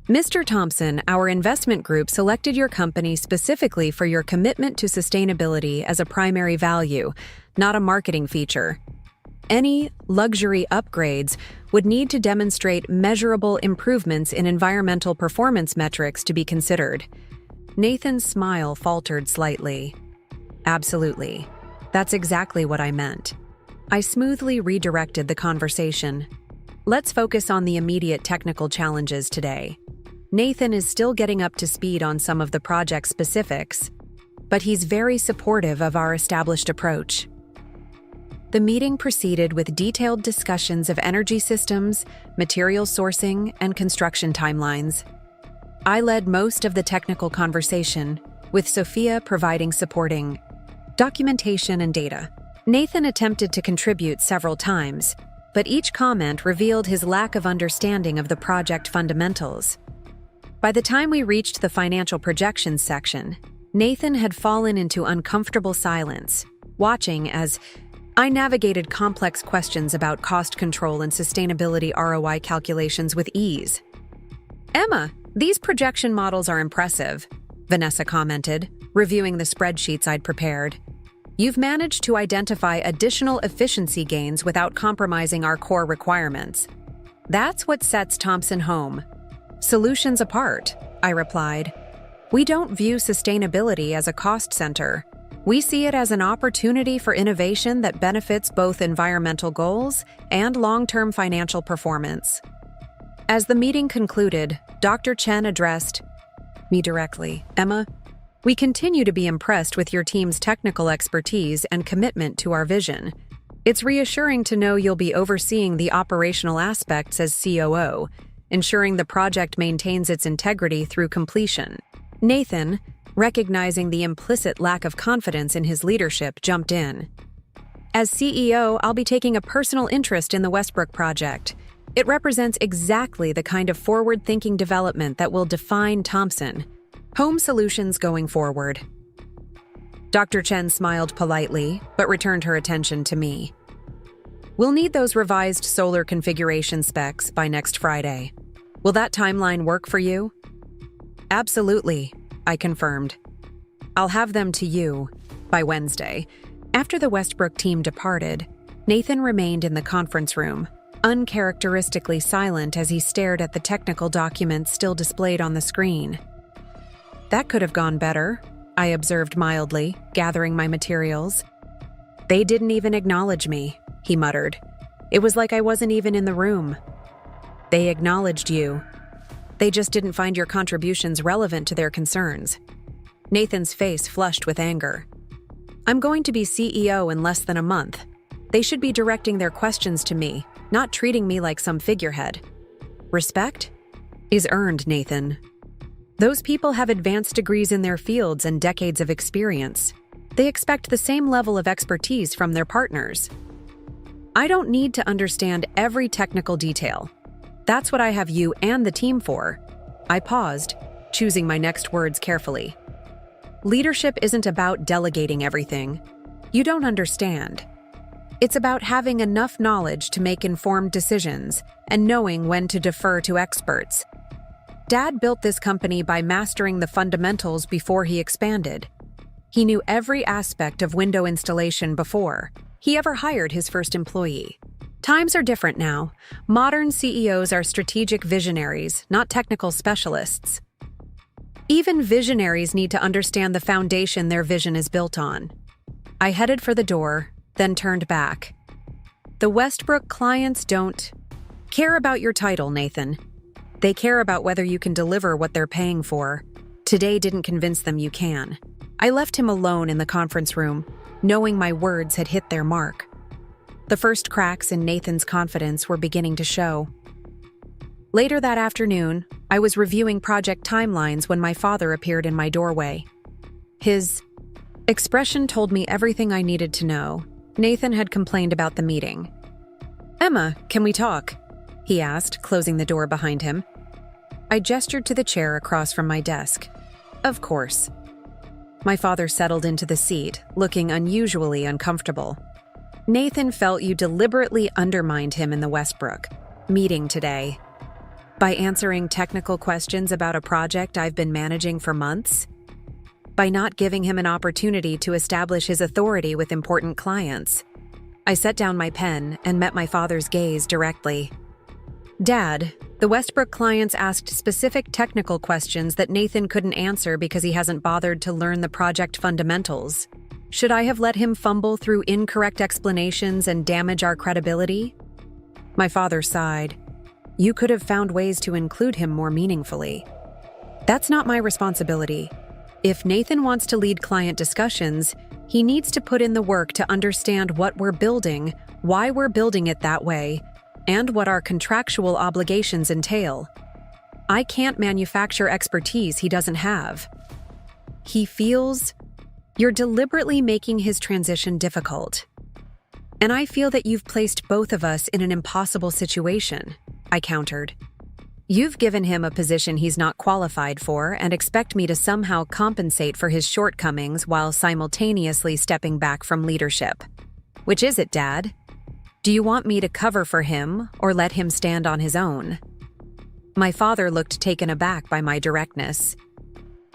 "Mr. Thompson, our investment group selected your company specifically for your commitment to sustainability as a primary value, not a marketing feature. Any luxury upgrades would need to demonstrate measurable improvements in environmental performance metrics to be considered." Nathan's smile faltered slightly. "Absolutely. That's exactly what I meant." I smoothly redirected the conversation. "Let's focus on the immediate technical challenges today. Nathan is still getting up to speed on some of the project specifics, but he's very supportive of our established approach." The meeting proceeded with detailed discussions of energy systems, material sourcing, and construction timelines. I led most of the technical conversation, with Sophia providing supporting documentation and data. Nathan attempted to contribute several times, but each comment revealed his lack of understanding of the project fundamentals. By the time we reached the financial projections section, Nathan had fallen into uncomfortable silence, watching as I navigated complex questions about cost control and sustainability ROI calculations with ease. "Emma, these projection models are impressive," Vanessa commented, reviewing the spreadsheets I'd prepared. "You've managed to identify additional efficiency gains without compromising our core requirements. That's what sets Thompson home. Solutions apart," I replied. "We don't view sustainability as a cost center. We see it as an opportunity for innovation that benefits both environmental goals and long-term financial performance." As the meeting concluded, Dr. Chen addressed me directly. "Emma, we continue to be impressed with your team's technical expertise and commitment to our vision. It's reassuring to know you'll be overseeing the operational aspects as COO, ensuring the project maintains its integrity through completion." Nathan, recognizing the implicit lack of confidence in his leadership, jumped in. "As CEO, I'll be taking a personal interest in the Westbrook project. It represents exactly the kind of forward-thinking development that will define Thompson Home Solutions going forward." Dr. Chen smiled politely, but returned her attention to me. "We'll need those revised solar configuration specs by next Friday. Will that timeline work for you?" "Absolutely," I confirmed. "I'll have them to you by Wednesday." After the Westbrook team departed, Nathan remained in the conference room, uncharacteristically silent as he stared at the technical documents still displayed on the screen. "That could have gone better," I observed mildly, gathering my materials. "They didn't even acknowledge me," he muttered. "It was like I wasn't even in the room." "They acknowledged you. They just didn't find your contributions relevant to their concerns." Nathan's face flushed with anger. "I'm going to be CEO in less than a month. They should be directing their questions to me, not treating me like some figurehead. Respect is earned, Nathan. Those people have advanced degrees in their fields and decades of experience. They expect the same level of expertise from their partners. I don't need to understand every technical detail. That's what I have you and the team for." I paused, choosing my next words carefully. "Leadership isn't about delegating everything. You don't understand. It's about having enough knowledge to make informed decisions and knowing when to defer to experts. Dad built this company by mastering the fundamentals before he expanded. He knew every aspect of window installation before he ever hired his first employee. Times are different now. Modern CEOs are strategic visionaries, not technical specialists. Even visionaries need to understand the foundation their vision is built on." I headed for the door, then turned back. "The Westbrook clients don't care about your title, Nathan. They care about whether you can deliver what they're paying for. Today didn't convince them you can." I left him alone in the conference room, knowing my words had hit their mark. The first cracks in Nathan's confidence were beginning to show. Later that afternoon, I was reviewing project timelines when my father appeared in my doorway. His expression told me everything I needed to know. Nathan had complained about the meeting. "Emma, can we talk?" he asked, closing the door behind him. I gestured to the chair across from my desk. "Of course." My father settled into the seat, looking unusually uncomfortable. "Nathan felt you deliberately undermined him in the Westbrook meeting today by answering technical questions about a project I've been managing for months, by not giving him an opportunity to establish his authority with important clients." I set down my pen and met my father's gaze directly. "Dad, the Westbrook clients asked specific technical questions that Nathan couldn't answer because he hasn't bothered to learn the project fundamentals. Should I have let him fumble through incorrect explanations and damage our credibility?" My father sighed. "You could have found ways to include him more meaningfully." "That's not my responsibility. If Nathan wants to lead client discussions, he needs to put in the work to understand what we're building, why we're building it that way, and what our contractual obligations entail. I can't manufacture expertise he doesn't have. He feels you're deliberately making his transition difficult. And I feel that you've placed both of us in an impossible situation," I countered. You've given him a position he's not qualified for and expect me to somehow compensate for his shortcomings while simultaneously stepping back from leadership. Which is it, Dad? Do you want me to cover for him or let him stand on his own? My father looked taken aback by my directness.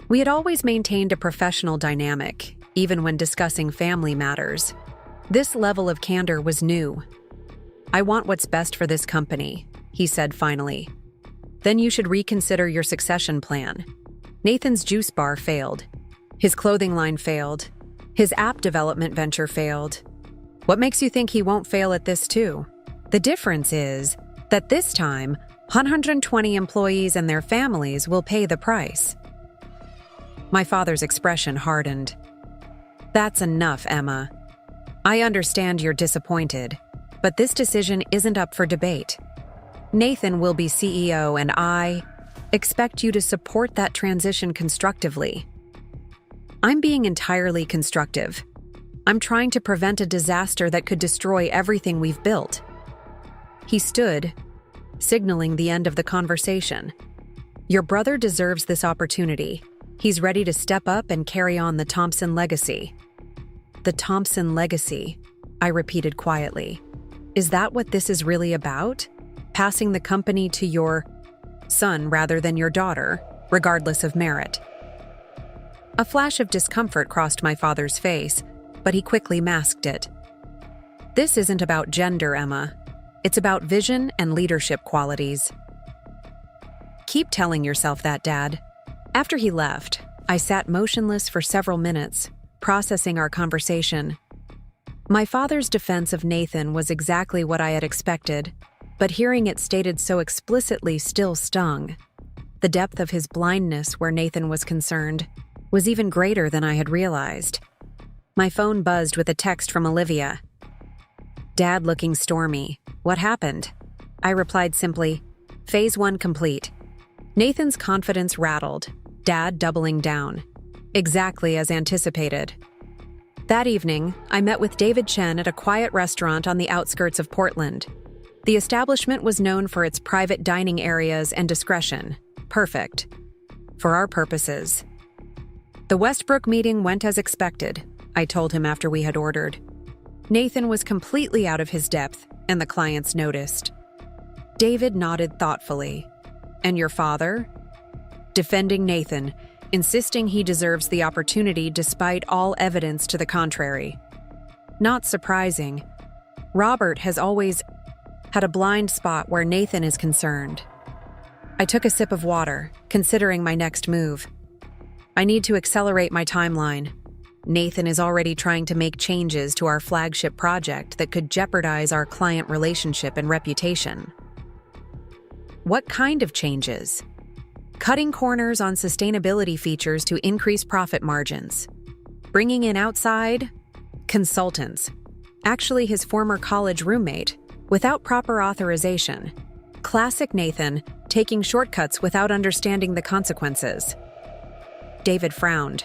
We had always maintained a professional dynamic, even when discussing family matters. This level of candor was new. I want what's best for this company, he said finally. Then you should reconsider your succession plan. Nathan's juice bar failed. His clothing line failed. His app development venture failed. What makes you think he won't fail at this too? The difference is that this time, 120 employees and their families will pay the price. My father's expression hardened. That's enough, Emma. I understand you're disappointed, but this decision isn't up for debate. Nathan will be CEO, and I expect you to support that transition constructively. I'm being entirely constructive. I'm trying to prevent a disaster that could destroy everything we've built. He stood, signaling the end of the conversation. Your brother deserves this opportunity. He's ready to step up and carry on the Thompson legacy. The Thompson legacy, I repeated quietly. Is that what this is really about? Passing the company to your son rather than your daughter, regardless of merit. A flash of discomfort crossed my father's face, but he quickly masked it. This isn't about gender, Emma. It's about vision and leadership qualities. Keep telling yourself that, Dad. After he left, I sat motionless for several minutes, processing our conversation. My father's defense of Nathan was exactly what I had expected, but hearing it stated so explicitly still stung. The depth of his blindness where Nathan was concerned was even greater than I had realized. My phone buzzed with a text from Olivia. Dad looking stormy. What happened? I replied simply, Phase 1 complete. Nathan's confidence rattled, Dad doubling down. Exactly as anticipated. That evening, I met with David Chen at a quiet restaurant on the outskirts of Portland. The establishment was known for its private dining areas and discretion. Perfect. For our purposes. The Westbrook meeting went as expected, I told him after we had ordered. Nathan was completely out of his depth, and the clients noticed. David nodded thoughtfully. And your father? Defending Nathan, insisting he deserves the opportunity despite all evidence to the contrary. Not surprising. Robert has always had a blind spot where Nathan is concerned. I took a sip of water, considering my next move. I need to accelerate my timeline. Nathan is already trying to make changes to our flagship project that could jeopardize our client relationship and reputation. What kind of changes? Cutting corners on sustainability features to increase profit margins. Bringing in outside consultants, actually his former college roommate, without proper authorization. Classic Nathan, taking shortcuts without understanding the consequences. David frowned.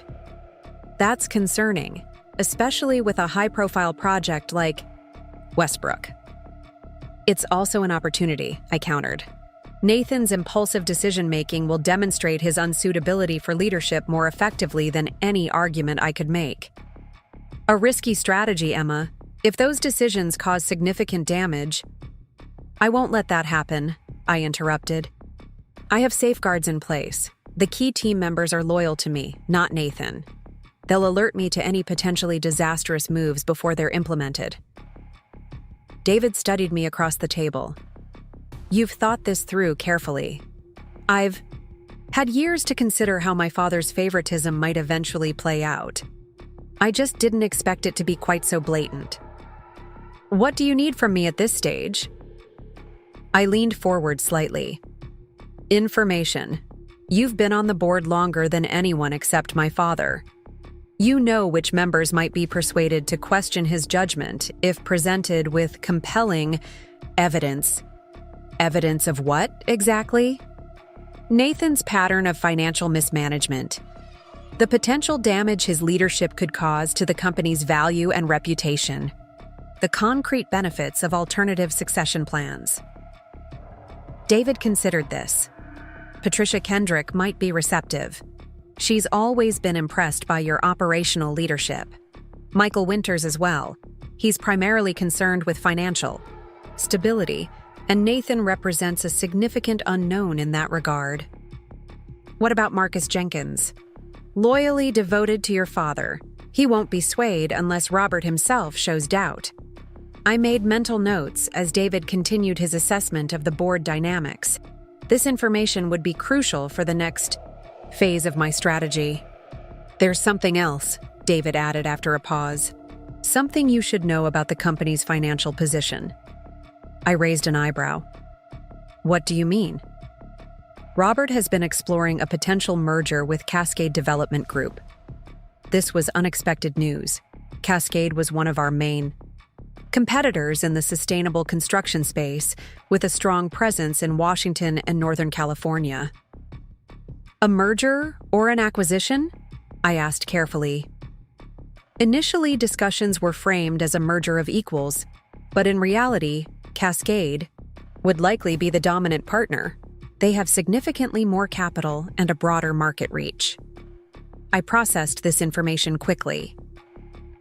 That's concerning, especially with a high-profile project like Westbrook. It's also an opportunity, I countered. Nathan's impulsive decision-making will demonstrate his unsuitability for leadership more effectively than any argument I could make. A risky strategy, Emma. If those decisions cause significant damage, I won't let that happen, I interrupted. I have safeguards in place. The key team members are loyal to me, not Nathan. They'll alert me to any potentially disastrous moves before they're implemented. David studied me across the table. You've thought this through carefully. I've had years to consider how my father's favoritism might eventually play out. I just didn't expect it to be quite so blatant. What do you need from me at this stage? I leaned forward slightly. Information. You've been on the board longer than anyone except my father. You know which members might be persuaded to question his judgment if presented with compelling evidence. Evidence of what, exactly? Nathan's pattern of financial mismanagement. The potential damage his leadership could cause to the company's value and reputation. The concrete benefits of alternative succession plans. David considered this, Patricia Kendrick might be receptive. She's always been impressed by your operational leadership. Michael Winters as well. He's primarily concerned with financial stability, and Nathan represents a significant unknown in that regard. What about Marcus Jenkins? Loyally devoted to your father. He won't be swayed unless Robert himself shows doubt. I made mental notes as David continued his assessment of the board dynamics. This information would be crucial for the next phase of my strategy. There's something else, David added after a pause. Something you should know about the company's financial position. I raised an eyebrow. What do you mean? Robert has been exploring a potential merger with Cascade Development Group. This was unexpected news. Cascade was one of our main competitors in the sustainable construction space, with a strong presence in Washington and Northern California. A merger or an acquisition? I asked carefully. Initially, discussions were framed as a merger of equals, but in reality, Cascade would likely be the dominant partner. They have significantly more capital and a broader market reach. I processed this information quickly.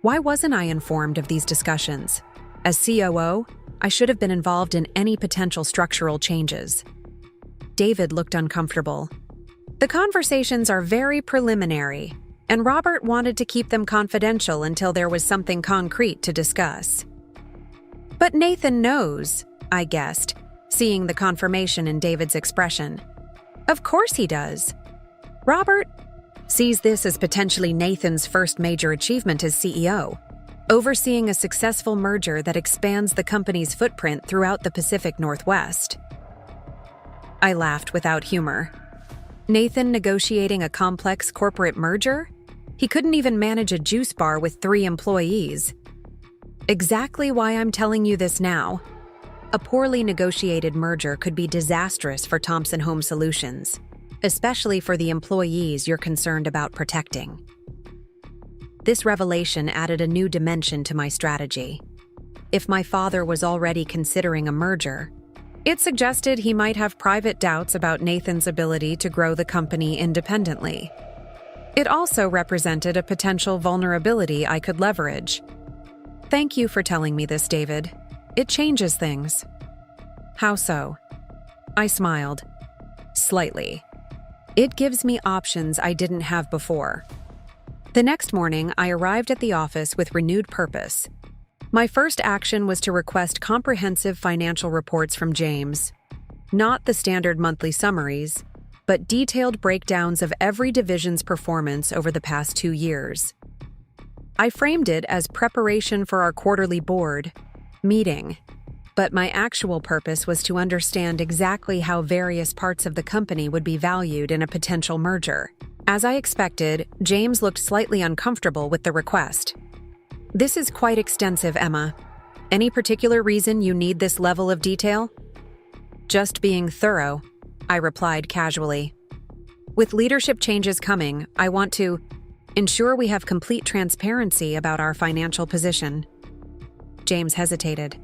Why wasn't I informed of these discussions? As COO, I should have been involved in any potential structural changes. David looked uncomfortable. The conversations are very preliminary, and Robert wanted to keep them confidential until there was something concrete to discuss. But Nathan knows, I guessed, seeing the confirmation in David's expression. Of course he does. Robert sees this as potentially Nathan's first major achievement as CEO, overseeing a successful merger that expands the company's footprint throughout the Pacific Northwest. I laughed without humor. Nathan negotiating a complex corporate merger? He couldn't even manage a juice bar with 3 employees. Exactly why I'm telling you this now. A poorly negotiated merger could be disastrous for Thompson Home Solutions, especially for the employees you're concerned about protecting. This revelation added a new dimension to my strategy. If my father was already considering a merger, it suggested he might have private doubts about Nathan's ability to grow the company independently. It also represented a potential vulnerability I could leverage. Thank you for telling me this, David. It changes things. How so? I smiled. Slightly. It gives me options I didn't have before. The next morning, I arrived at the office with renewed purpose. My first action was to request comprehensive financial reports from James. Not the standard monthly summaries, but detailed breakdowns of every division's performance over the past 2 years. I framed it as preparation for our quarterly board meeting, but my actual purpose was to understand exactly how various parts of the company would be valued in a potential merger. As I expected, James looked slightly uncomfortable with the request. This is quite extensive, Emma. Any particular reason you need this level of detail? Just being thorough, I replied casually. With leadership changes coming, I want to ensure we have complete transparency about our financial position. James hesitated.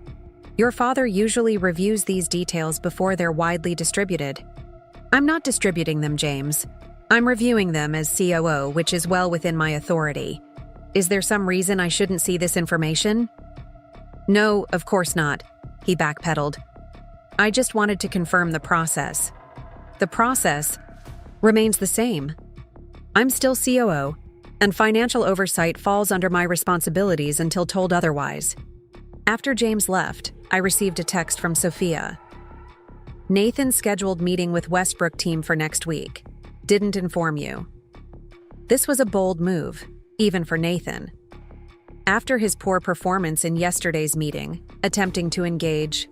Your father usually reviews these details before they're widely distributed. I'm not distributing them, James. I'm reviewing them as COO, which is well within my authority. Is there some reason I shouldn't see this information? No, of course not, he backpedaled. I just wanted to confirm the process. The process remains the same. I'm still COO, and financial oversight falls under my responsibilities until told otherwise. After James left, I received a text from Sophia. Nathan's scheduled meeting with Westbrook team for next week. Didn't inform you. This was a bold move, even for Nathan. After his poor performance in yesterday's meeting, attempting to engage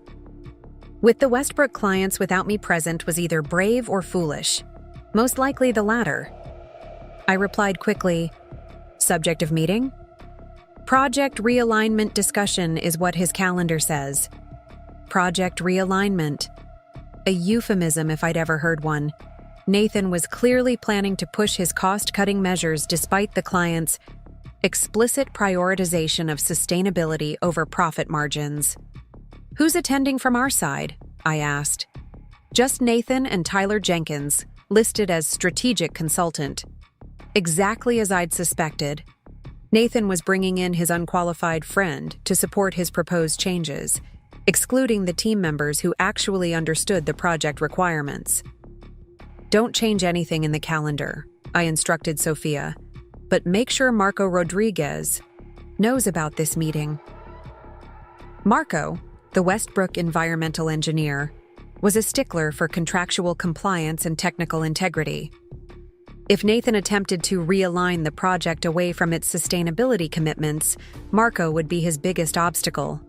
with the Westbrook clients without me present was either brave or foolish. Most likely the latter. I replied quickly, subject of meeting? Project realignment discussion is what his calendar says. Project realignment. A euphemism if I'd ever heard one. Nathan was clearly planning to push his cost-cutting measures despite the client's explicit prioritization of sustainability over profit margins. Who's attending from our side? I asked. Just Nathan and Tyler Jenkins, listed as strategic consultant. Exactly as I'd suspected, Nathan was bringing in his unqualified friend to support his proposed changes, excluding the team members who actually understood the project requirements. "Don't change anything in the calendar," I instructed Sophia, "but make sure Marco Rodriguez knows about this meeting." Marco, the Westbrook environmental engineer, was a stickler for contractual compliance and technical integrity. If Nathan attempted to realign the project away from its sustainability commitments, Marco would be his biggest obstacle.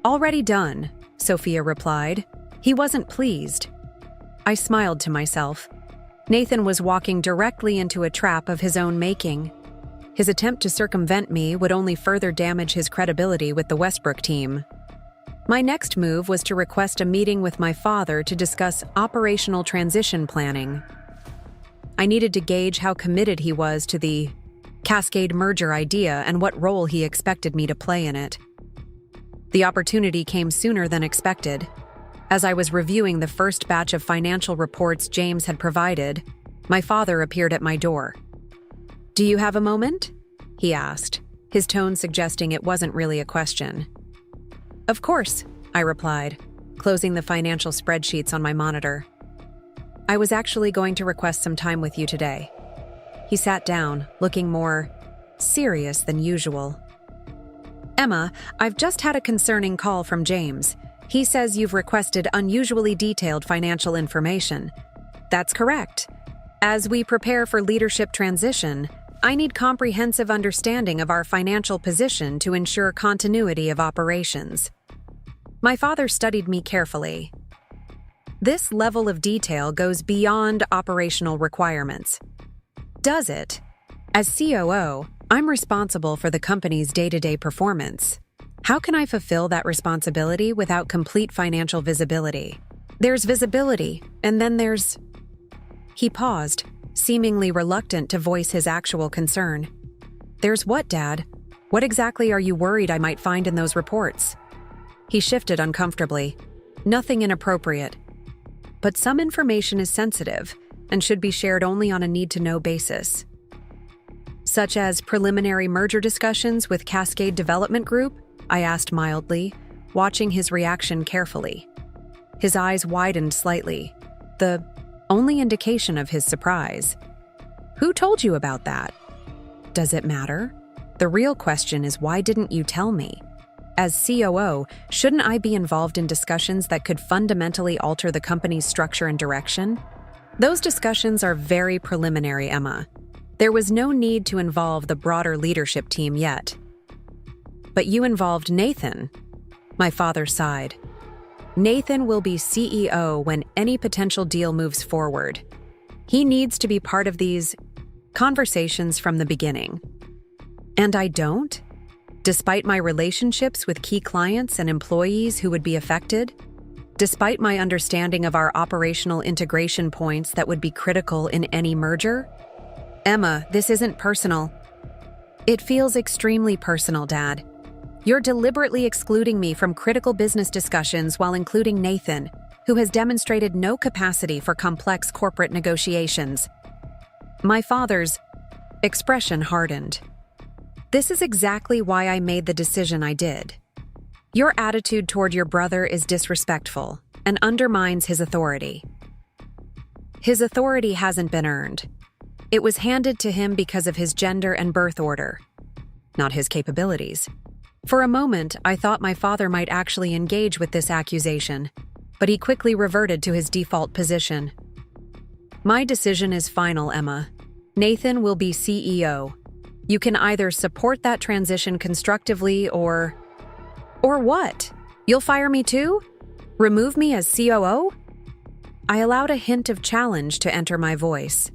"Already done," Sophia replied. He wasn't pleased. I smiled to myself. Nathan was walking directly into a trap of his own making. His attempt to circumvent me would only further damage his credibility with the Westbrook team. My next move was to request a meeting with my father to discuss operational transition planning. I needed to gauge how committed he was to the Cascade merger idea and what role he expected me to play in it. The opportunity came sooner than expected. As I was reviewing the first batch of financial reports James had provided, my father appeared at my door. "Do you have a moment?" he asked, his tone suggesting it wasn't really a question. "Of course," I replied, closing the financial spreadsheets on my monitor. "I was actually going to request some time with you today." He sat down, looking more serious than usual. "Emma, I've just had a concerning call from James. He says you've requested unusually detailed financial information." "That's correct. As we prepare for leadership transition, I need comprehensive understanding of our financial position to ensure continuity of operations." My father studied me carefully. "This level of detail goes beyond operational requirements." "Does it? As COO, I'm responsible for the company's day-to-day performance. How can I fulfill that responsibility without complete financial visibility?" "There's visibility, and then there's..." He paused, seemingly reluctant to voice his actual concern. "There's what, Dad? What exactly are you worried I might find in those reports?" He shifted uncomfortably. "Nothing inappropriate. But some information is sensitive and should be shared only on a need-to-know basis." "Such as preliminary merger discussions with Cascade Development Group?" I asked mildly, watching his reaction carefully. His eyes widened slightly, the only indication of his surprise. "Who told you about that?" "Does it matter? The real question is, why didn't you tell me? As COO, shouldn't I be involved in discussions that could fundamentally alter the company's structure and direction?" "Those discussions are very preliminary, Emma. There was no need to involve the broader leadership team yet." "But you involved Nathan." My father sighed. "Nathan will be CEO when any potential deal moves forward. He needs to be part of these conversations from the beginning." "And I don't? Despite my relationships with key clients and employees who would be affected? Despite my understanding of our operational integration points that would be critical in any merger?" "Emma, this isn't personal." "It feels extremely personal, Dad. You're deliberately excluding me from critical business discussions while including Nathan, who has demonstrated no capacity for complex corporate negotiations." My father's expression hardened. "This is exactly why I made the decision I did. Your attitude toward your brother is disrespectful and undermines his authority. His authority hasn't been earned. It was handed to him because of his gender and birth order, not his capabilities." For a moment, I thought my father might actually engage with this accusation, but he quickly reverted to his default position. "My decision is final, Emma. Nathan will be CEO. You can either support that transition constructively or..." "Or what? You'll fire me too? Remove me as COO?" I allowed a hint of challenge to enter my voice.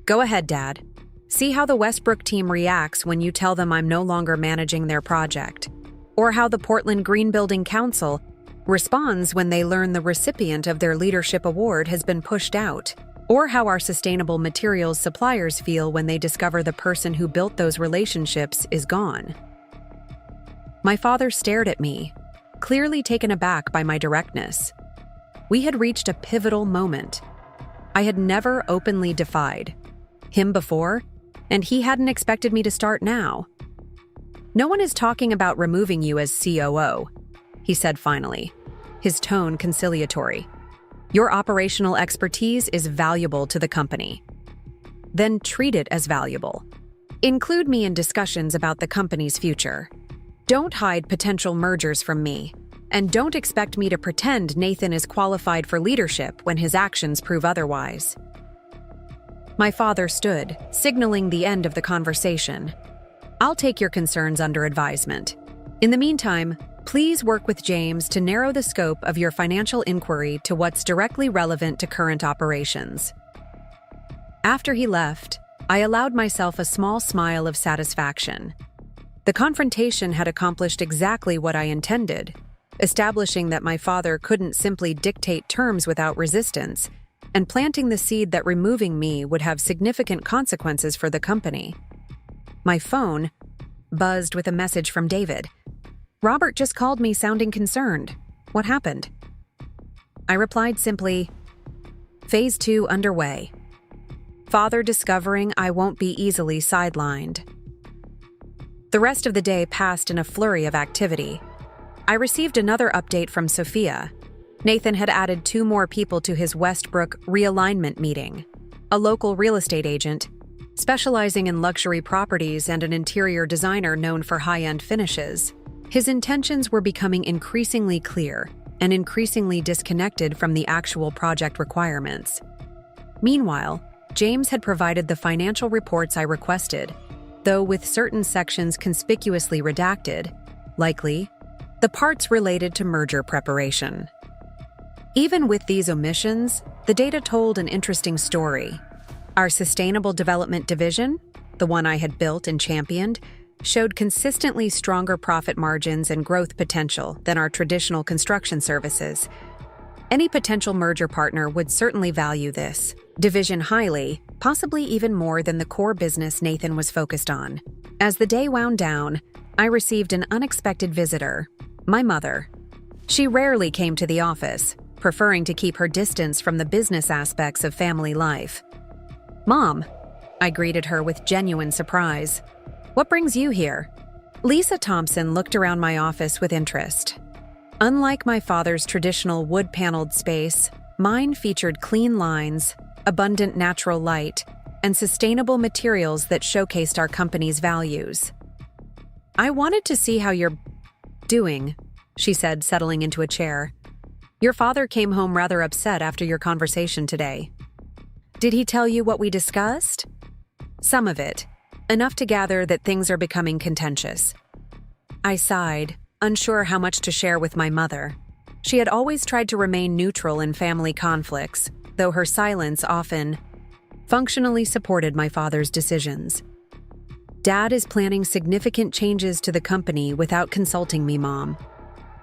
"Go ahead, Dad. See how the Westbrook team reacts when you tell them I'm no longer managing their project, or how the Portland Green Building Council responds when they learn the recipient of their leadership award has been pushed out, or how our sustainable materials suppliers feel when they discover the person who built those relationships is gone." My father stared at me, clearly taken aback by my directness. We had reached a pivotal moment. I had never openly defied him before, and he hadn't expected me to start now. "No one is talking about removing you as COO," he said finally, his tone conciliatory. "Your operational expertise is valuable to the company. Then treat it as valuable. Include me in discussions about the company's future. Don't hide potential mergers from me, and don't expect me to pretend Nathan is qualified for leadership when his actions prove otherwise." My father stood, signaling the end of the conversation. "I'll take your concerns under advisement. In the meantime, please work with James to narrow the scope of your financial inquiry to what's directly relevant to current operations." After he left, I allowed myself a small smile of satisfaction. The confrontation had accomplished exactly what I intended, establishing that my father couldn't simply dictate terms without resistance, and planting the seed that removing me would have significant consequences for the company. My phone buzzed with a message from David. "Robert just called me sounding concerned. What happened?" I replied simply, "Phase 2 underway. Father discovering I won't be easily sidelined." The rest of the day passed in a flurry of activity. I received another update from Sophia. Nathan had added 2 more people to his Westbrook realignment meeting, a local real estate agent, specializing in luxury properties, and an interior designer known for high-end finishes. His intentions were becoming increasingly clear and increasingly disconnected from the actual project requirements. Meanwhile, James had provided the financial reports I requested, though with certain sections conspicuously redacted, likely the parts related to merger preparation. Even with these omissions, the data told an interesting story. Our Sustainable Development Division, the one I had built and championed, showed consistently stronger profit margins and growth potential than our traditional construction services. Any potential merger partner would certainly value this division highly, possibly even more than the core business Nathan was focused on. As the day wound down, I received an unexpected visitor, my mother. She rarely came to the office, preferring to keep her distance from the business aspects of family life. "Mom," I greeted her with genuine surprise. "What brings you here?" Lisa Thompson looked around my office with interest. Unlike my father's traditional wood-paneled space, mine featured clean lines, abundant natural light, and sustainable materials that showcased our company's values. "I wanted to see how you're doing," she said, settling into a chair. "Your father came home rather upset after your conversation today. Did he tell you what we discussed?" "Some of it. Enough to gather that things are becoming contentious." I sighed, unsure how much to share with my mother. She had always tried to remain neutral in family conflicts, though her silence often functionally supported my father's decisions. "Dad is planning significant changes to the company without consulting me, Mom.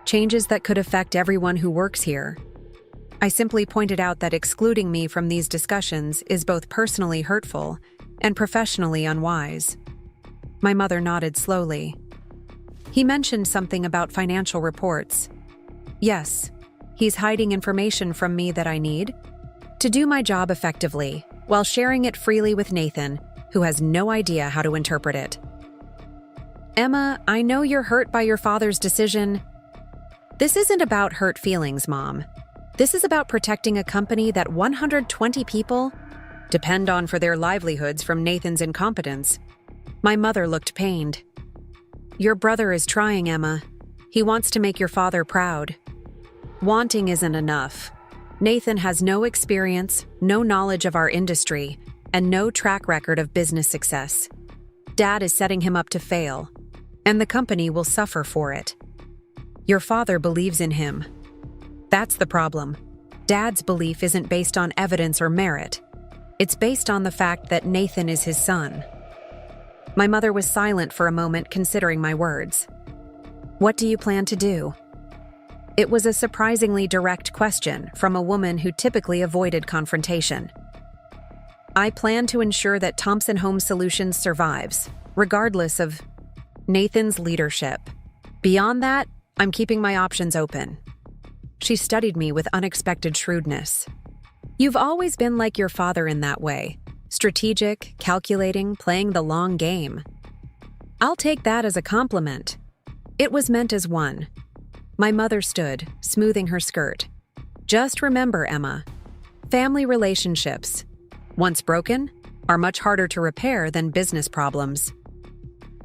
Changes that could affect everyone who works here." I simply pointed out that excluding me from these discussions is both personally hurtful and professionally unwise. My mother nodded slowly. "He mentioned something about financial reports. Yes, he's hiding information from me that I need to do my job effectively, while sharing it freely with Nathan, who has no idea how to interpret it." "Emma, I know you're hurt by your father's decision." "This isn't about hurt feelings, Mom. This is about protecting a company that 120 people depend on for their livelihoods from Nathan's incompetence." My mother looked pained. "Your brother is trying, Emma. He wants to make your father proud. Wanting isn't enough. Nathan has no experience, no knowledge of our industry, and no track record of business success. Dad is setting him up to fail, and the company will suffer for it. Your father believes in him. That's the problem. Dad's belief isn't based on evidence or merit. It's based on the fact that Nathan is his son." My mother was silent for a moment, considering my words. "What do you plan to do?" It was a surprisingly direct question from a woman who typically avoided confrontation. "I plan to ensure that Thompson Home Solutions survives, regardless of Nathan's leadership. Beyond that, I'm keeping my options open." She studied me with unexpected shrewdness. You've always been like your father in that way. Strategic, calculating, playing the long game. I'll take that as a compliment. It was meant as one. My mother stood, smoothing her skirt. Just remember, Emma, family relationships, once broken, are much harder to repair than business problems.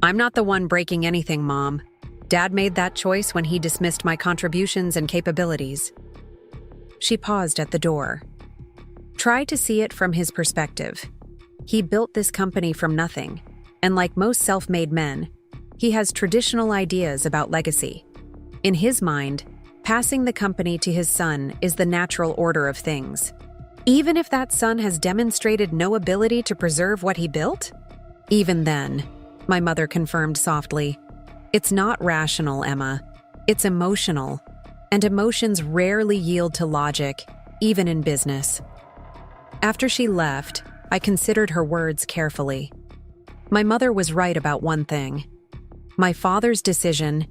I'm not the one breaking anything, Mom. Dad made that choice when he dismissed my contributions and capabilities. She paused at the door. Try to see it from his perspective. He built this company from nothing, and like most self-made men, he has traditional ideas about legacy. In his mind, passing the company to his son is the natural order of things. Even if that son has demonstrated no ability to preserve what he built? Even then, my mother confirmed softly, it's not rational, Emma. It's emotional. And emotions rarely yield to logic, even in business. After she left, I considered her words carefully. My mother was right about one thing. My father's decision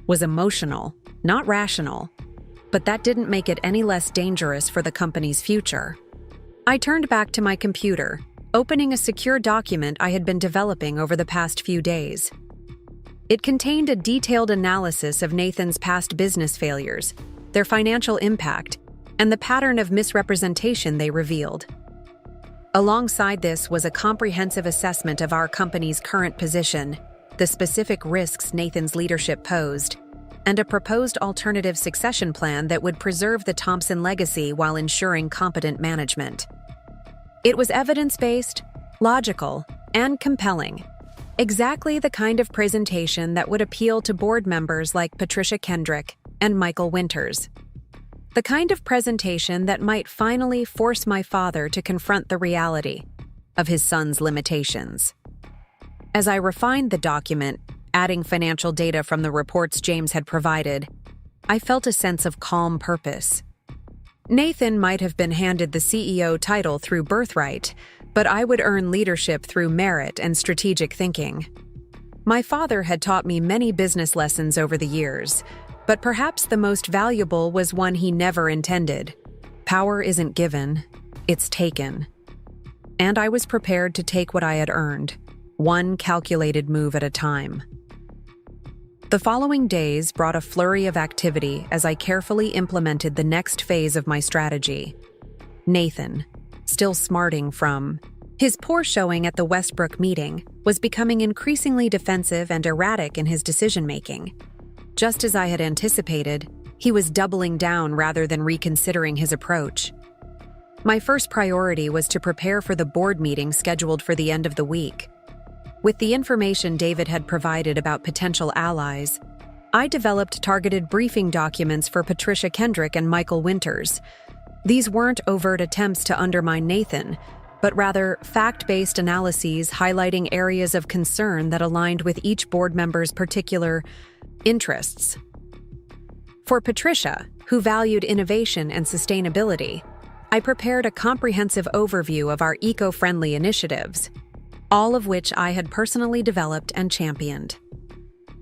was emotional, not rational, but that didn't make it any less dangerous for the company's future. I turned back to my computer, opening a secure document I had been developing over the past few days. It contained a detailed analysis of Nathan's past business failures, their financial impact, and the pattern of misrepresentation they revealed. Alongside this was a comprehensive assessment of our company's current position, the specific risks Nathan's leadership posed, and a proposed alternative succession plan that would preserve the Thompson legacy while ensuring competent management. It was evidence-based, logical, and compelling. Exactly the kind of presentation that would appeal to board members like Patricia Kendrick and Michael Winters. The kind of presentation that might finally force my father to confront the reality of his son's limitations. As I refined the document, adding financial data from the reports James had provided, I felt a sense of calm purpose. Nathan might have been handed the CEO title through birthright, but I would earn leadership through merit and strategic thinking. My father had taught me many business lessons over the years, but perhaps the most valuable was one he never intended. Power isn't given, it's taken. And I was prepared to take what I had earned, one calculated move at a time. The following days brought a flurry of activity as I carefully implemented the next phase of my strategy. Nathan, still smarting from his poor showing at the Westbrook meeting, was becoming increasingly defensive and erratic in his decision-making. Just as I had anticipated, he was doubling down rather than reconsidering his approach. My first priority was to prepare for the board meeting scheduled for the end of the week. With the information David had provided about potential allies, I developed targeted briefing documents for Patricia Kendrick and Michael Winters. These weren't overt attempts to undermine Nathan, but rather fact-based analyses highlighting areas of concern that aligned with each board member's particular interests. For Patricia, who valued innovation and sustainability, I prepared a comprehensive overview of our eco-friendly initiatives, all of which I had personally developed and championed.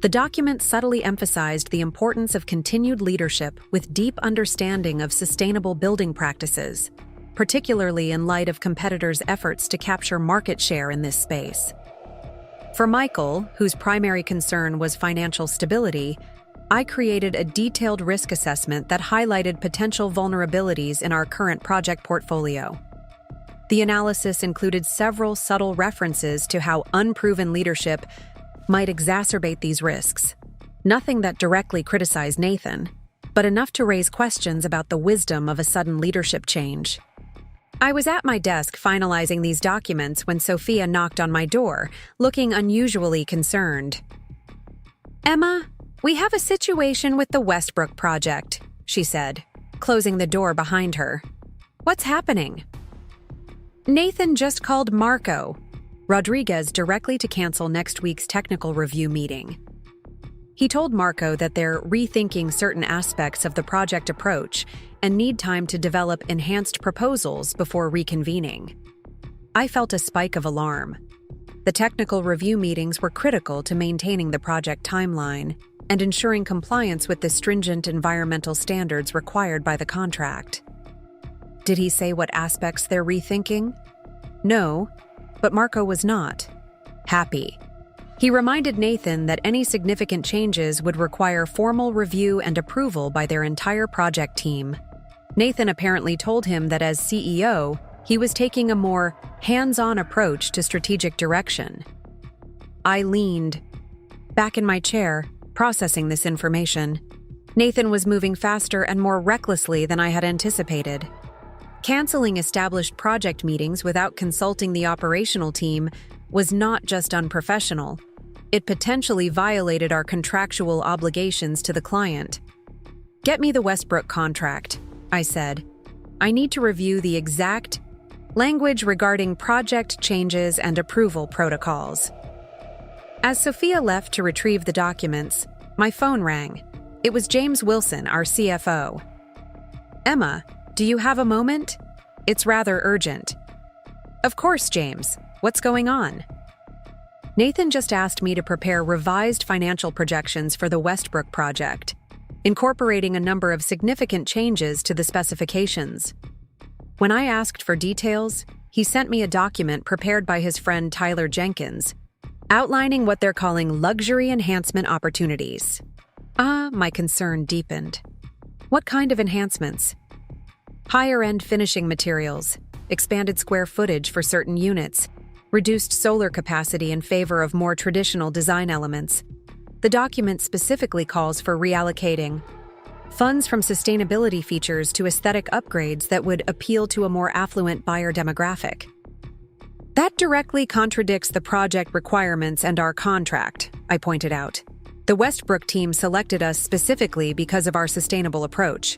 The document subtly emphasized the importance of continued leadership with deep understanding of sustainable building practices, particularly in light of competitors' efforts to capture market share in this space. For Michael, whose primary concern was financial stability, I created a detailed risk assessment that highlighted potential vulnerabilities in our current project portfolio. The analysis included several subtle references to how unproven leadership might exacerbate these risks. Nothing that directly criticized Nathan, but enough to raise questions about the wisdom of a sudden leadership change. I was at my desk finalizing these documents when Sophia knocked on my door, looking unusually concerned. "Emma, we have a situation with the Westbrook project," she said, closing the door behind her. "What's happening?" "Nathan just called Marco Rodriguez directly to cancel next week's technical review meeting. He told Marco that they're rethinking certain aspects of the project approach and need time to develop enhanced proposals before reconvening." I felt a spike of alarm. The technical review meetings were critical to maintaining the project timeline and ensuring compliance with the stringent environmental standards required by the contract. Did he say what aspects they're rethinking? No, but Marco was not happy. He reminded Nathan that any significant changes would require formal review and approval by their entire project team. Nathan apparently told him that as CEO, he was taking a more hands-on approach to strategic direction. I leaned back in my chair, processing this information. Nathan was moving faster and more recklessly than I had anticipated. Canceling established project meetings without consulting the operational team was not just unprofessional. It potentially violated our contractual obligations to the client. "Get me the Westbrook contract," I said. "I need to review the exact language regarding project changes and approval protocols." As Sophia left to retrieve the documents, my phone rang. It was James Wilson, our CFO. "Emma, do you have a moment? It's rather urgent." "Of course, James. What's going on?" "Nathan just asked me to prepare revised financial projections for the Westbrook project, incorporating a number of significant changes to the specifications. When I asked for details, he sent me a document prepared by his friend Tyler Jenkins, outlining what they're calling luxury enhancement opportunities." My concern deepened. "What kind of enhancements?" "Higher-end finishing materials, expanded square footage for certain units, reduced solar capacity in favor of more traditional design elements. The document specifically calls for reallocating funds from sustainability features to aesthetic upgrades that would appeal to a more affluent buyer demographic." "That directly contradicts the project requirements and our contract," I pointed out. "The Westbrook team selected us specifically because of our sustainable approach."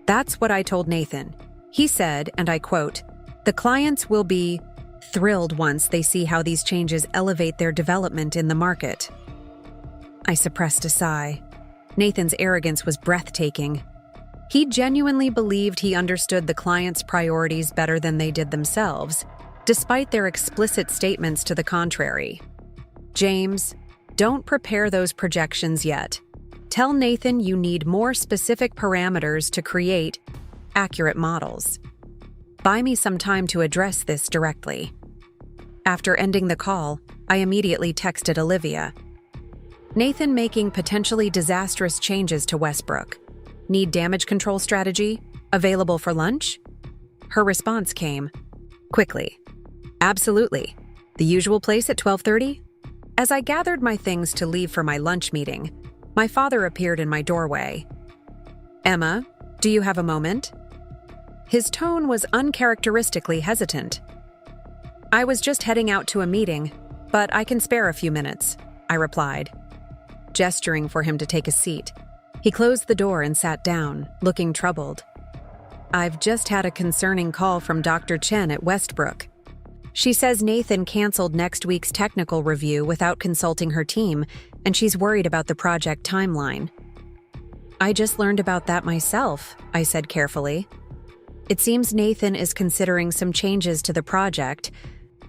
That's what I told Nathan. He said, and I quote, "The clients will be thrilled once they see how these changes elevate their development in the market." I suppressed a sigh. Nathan's arrogance was breathtaking. He genuinely believed he understood the client's priorities better than they did themselves, despite their explicit statements to the contrary. "James, don't prepare those projections yet. Tell Nathan you need more specific parameters to create accurate models. Buy me some time to address this directly." After ending the call, I immediately texted Olivia. "Nathan making potentially disastrous changes to Westbrook. Need damage control strategy? Available for lunch?" Her response came quickly. "Absolutely. The usual place at 12:30? As I gathered my things to leave for my lunch meeting, my father appeared in my doorway. "Emma, do you have a moment?" His tone was uncharacteristically hesitant. "I was just heading out to a meeting, but I can spare a few minutes," I replied, gesturing for him to take a seat. He closed the door and sat down, looking troubled. "I've just had a concerning call from Dr. Chen at Westbrook. She says Nathan canceled next week's technical review without consulting her team, and she's worried about the project timeline." "I just learned about that myself," I said carefully. "It seems Nathan is considering some changes to the project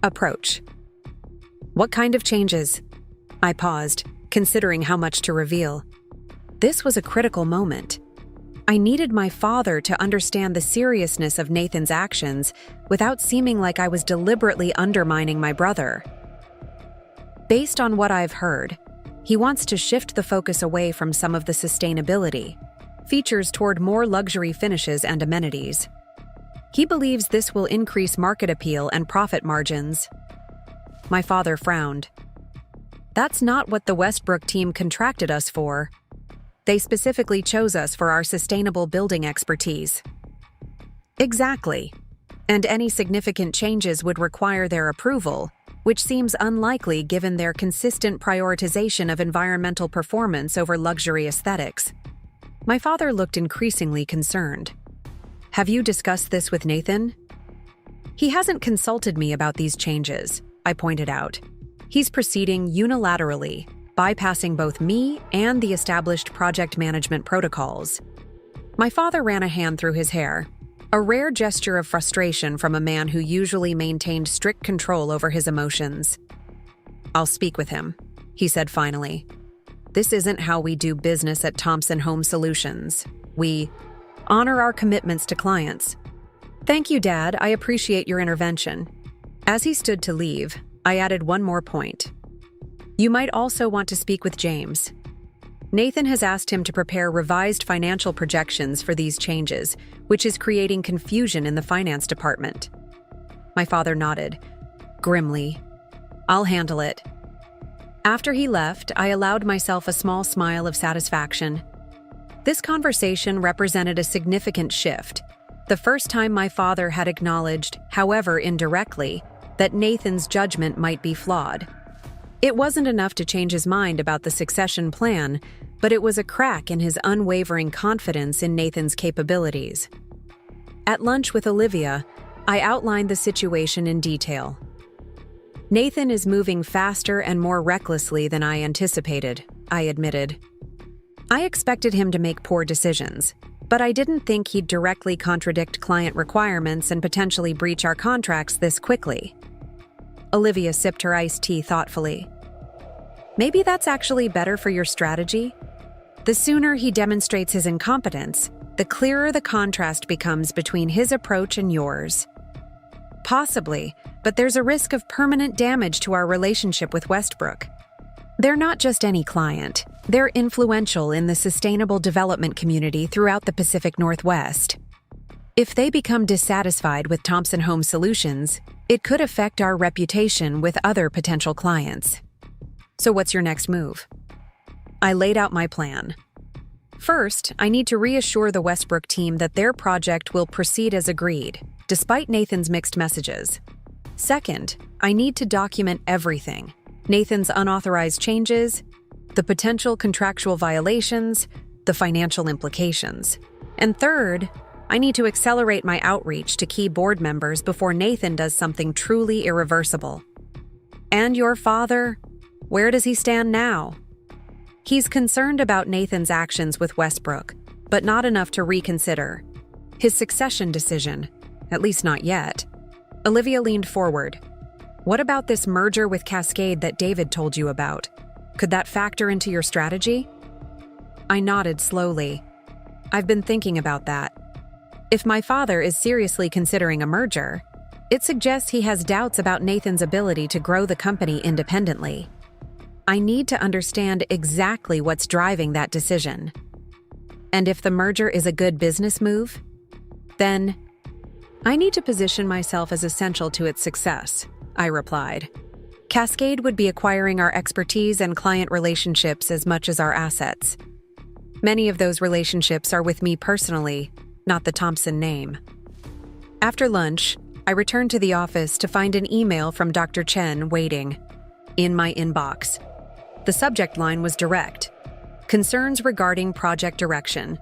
approach." "What kind of changes?" I paused, considering how much to reveal. This was a critical moment. I needed my father to understand the seriousness of Nathan's actions without seeming like I was deliberately undermining my brother. Based on what I've heard, he wants to shift the focus away from some of the sustainability features toward more luxury finishes and amenities. He believes this will increase market appeal and profit margins. My father frowned. "That's not what the Westbrook team contracted us for. They specifically chose us for our sustainable building expertise." "Exactly. And any significant changes would require their approval, which seems unlikely given their consistent prioritization of environmental performance over luxury aesthetics." My father looked increasingly concerned. "Have you discussed this with Nathan?" "He hasn't consulted me about these changes," I pointed out. "He's proceeding unilaterally, bypassing both me and the established project management protocols." My father ran a hand through his hair, a rare gesture of frustration from a man who usually maintained strict control over his emotions. "I'll speak with him," he said finally. "This isn't how we do business at Thompson Home Solutions. We honor our commitments to clients." Thank you, Dad. I appreciate your intervention. As he stood to leave, I added one more point. You might also want to speak with James. Nathan has asked him to prepare revised financial projections for these changes, which is creating confusion in the finance department. My father nodded, grimly. I'll handle it. After he left, I allowed myself a small smile of satisfaction. This conversation represented a significant shift, the first time my father had acknowledged, however indirectly, that Nathan's judgment might be flawed. It wasn't enough to change his mind about the succession plan, but it was a crack in his unwavering confidence in Nathan's capabilities. At lunch with Olivia, I outlined the situation in detail. Nathan is moving faster and more recklessly than I anticipated, I admitted. I expected him to make poor decisions, but I didn't think he'd directly contradict client requirements and potentially breach our contracts this quickly. Olivia sipped her iced tea thoughtfully. Maybe that's actually better for your strategy? The sooner he demonstrates his incompetence, the clearer the contrast becomes between his approach and yours. Possibly, but there's a risk of permanent damage to our relationship with Westbrook. They're not just any client. They're influential in the sustainable development community throughout the Pacific Northwest. If they become dissatisfied with Thompson Home Solutions, it could affect our reputation with other potential clients. So what's your next move? I laid out my plan. First, I need to reassure the Westbrook team that their project will proceed as agreed, despite Nathan's mixed messages. Second, I need to document everything: Nathan's unauthorized changes, the potential contractual violations, the financial implications. And third, I need to accelerate my outreach to key board members before Nathan does something truly irreversible. And your father? Where does he stand now? He's concerned about Nathan's actions with Westbrook, but not enough to reconsider his succession decision, at least not yet. Olivia leaned forward. What about this merger with Cascade that David told you about? Could that factor into your strategy? I nodded slowly. I've been thinking about that. If my father is seriously considering a merger, it suggests he has doubts about Nathan's ability to grow the company independently. I need to understand exactly what's driving that decision. And if the merger is a good business move, then I need to position myself as essential to its success, I replied. Cascade would be acquiring our expertise and client relationships as much as our assets. Many of those relationships are with me personally, not the Thompson name. After lunch, I returned to the office to find an email from Dr. Chen waiting in my inbox. The subject line was direct: concerns regarding project direction.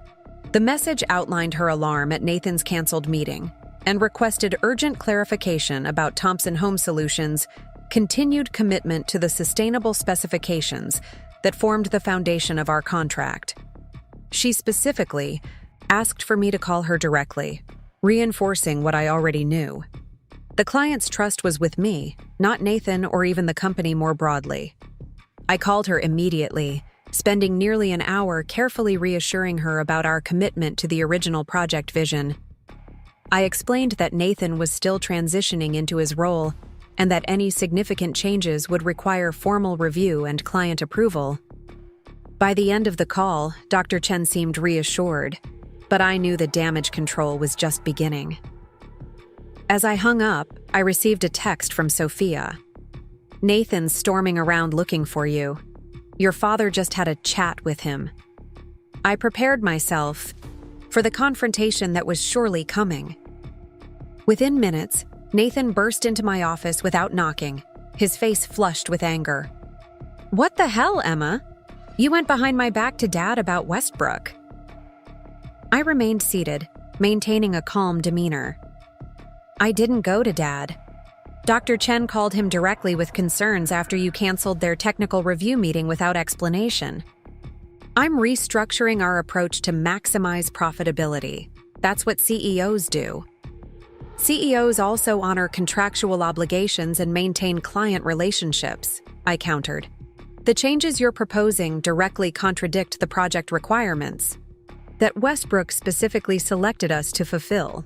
The message outlined her alarm at Nathan's canceled meeting and requested urgent clarification about Thompson Home Solutions' continued commitment to the sustainable specifications that formed the foundation of our contract. She specifically asked for me to call her directly, reinforcing what I already knew. The client's trust was with me, not Nathan or even the company more broadly. I called her immediately, spending nearly an hour carefully reassuring her about our commitment to the original project vision. I explained that Nathan was still transitioning into his role and that any significant changes would require formal review and client approval. By the end of the call, Dr. Chen seemed reassured, but I knew the damage control was just beginning. As I hung up, I received a text from Sophia. Nathan's storming around looking for you. Your father just had a chat with him. I prepared myself for the confrontation that was surely coming. Within minutes, Nathan burst into my office without knocking, his face flushed with anger. What the hell, Emma? You went behind my back to Dad about Westbrook. I remained seated, maintaining a calm demeanor. I didn't go to Dad. Dr. Chen called him directly with concerns after you canceled their technical review meeting without explanation. I'm restructuring our approach to maximize profitability. That's what CEOs do. CEOs also honor contractual obligations and maintain client relationships, I countered. The changes you're proposing directly contradict the project requirements that Westbrook specifically selected us to fulfill.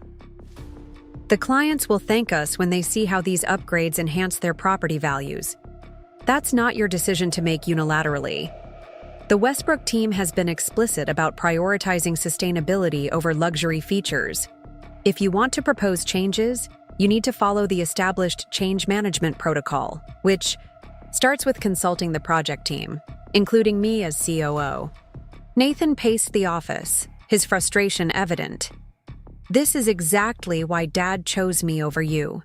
The clients will thank us when they see how these upgrades enhance their property values. That's not your decision to make unilaterally. The Westbrook team has been explicit about prioritizing sustainability over luxury features. If you want to propose changes, you need to follow the established change management protocol, which starts with consulting the project team, including me as COO. Nathan paced the office, his frustration evident. This is exactly why Dad chose me over you.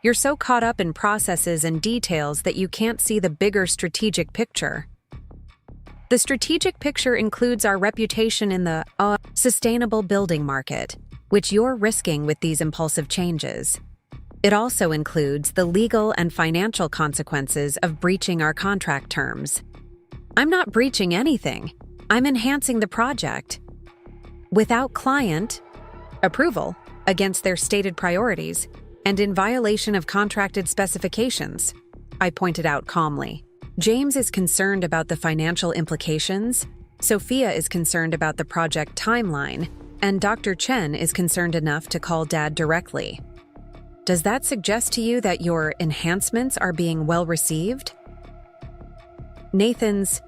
You're so caught up in processes and details that you can't see the bigger strategic picture. The strategic picture includes our reputation in the sustainable building market, which you're risking with these impulsive changes. It also includes the legal and financial consequences of breaching our contract terms. I'm not breaching anything. I'm enhancing the project. Without client approval against their stated priorities and in violation of contracted specifications, I pointed out calmly. James is concerned about the financial implications, Sophia is concerned about the project timeline, and Dr. Chen is concerned enough to call Dad directly. Does that suggest to you that your enhancements are being well received? Nathan's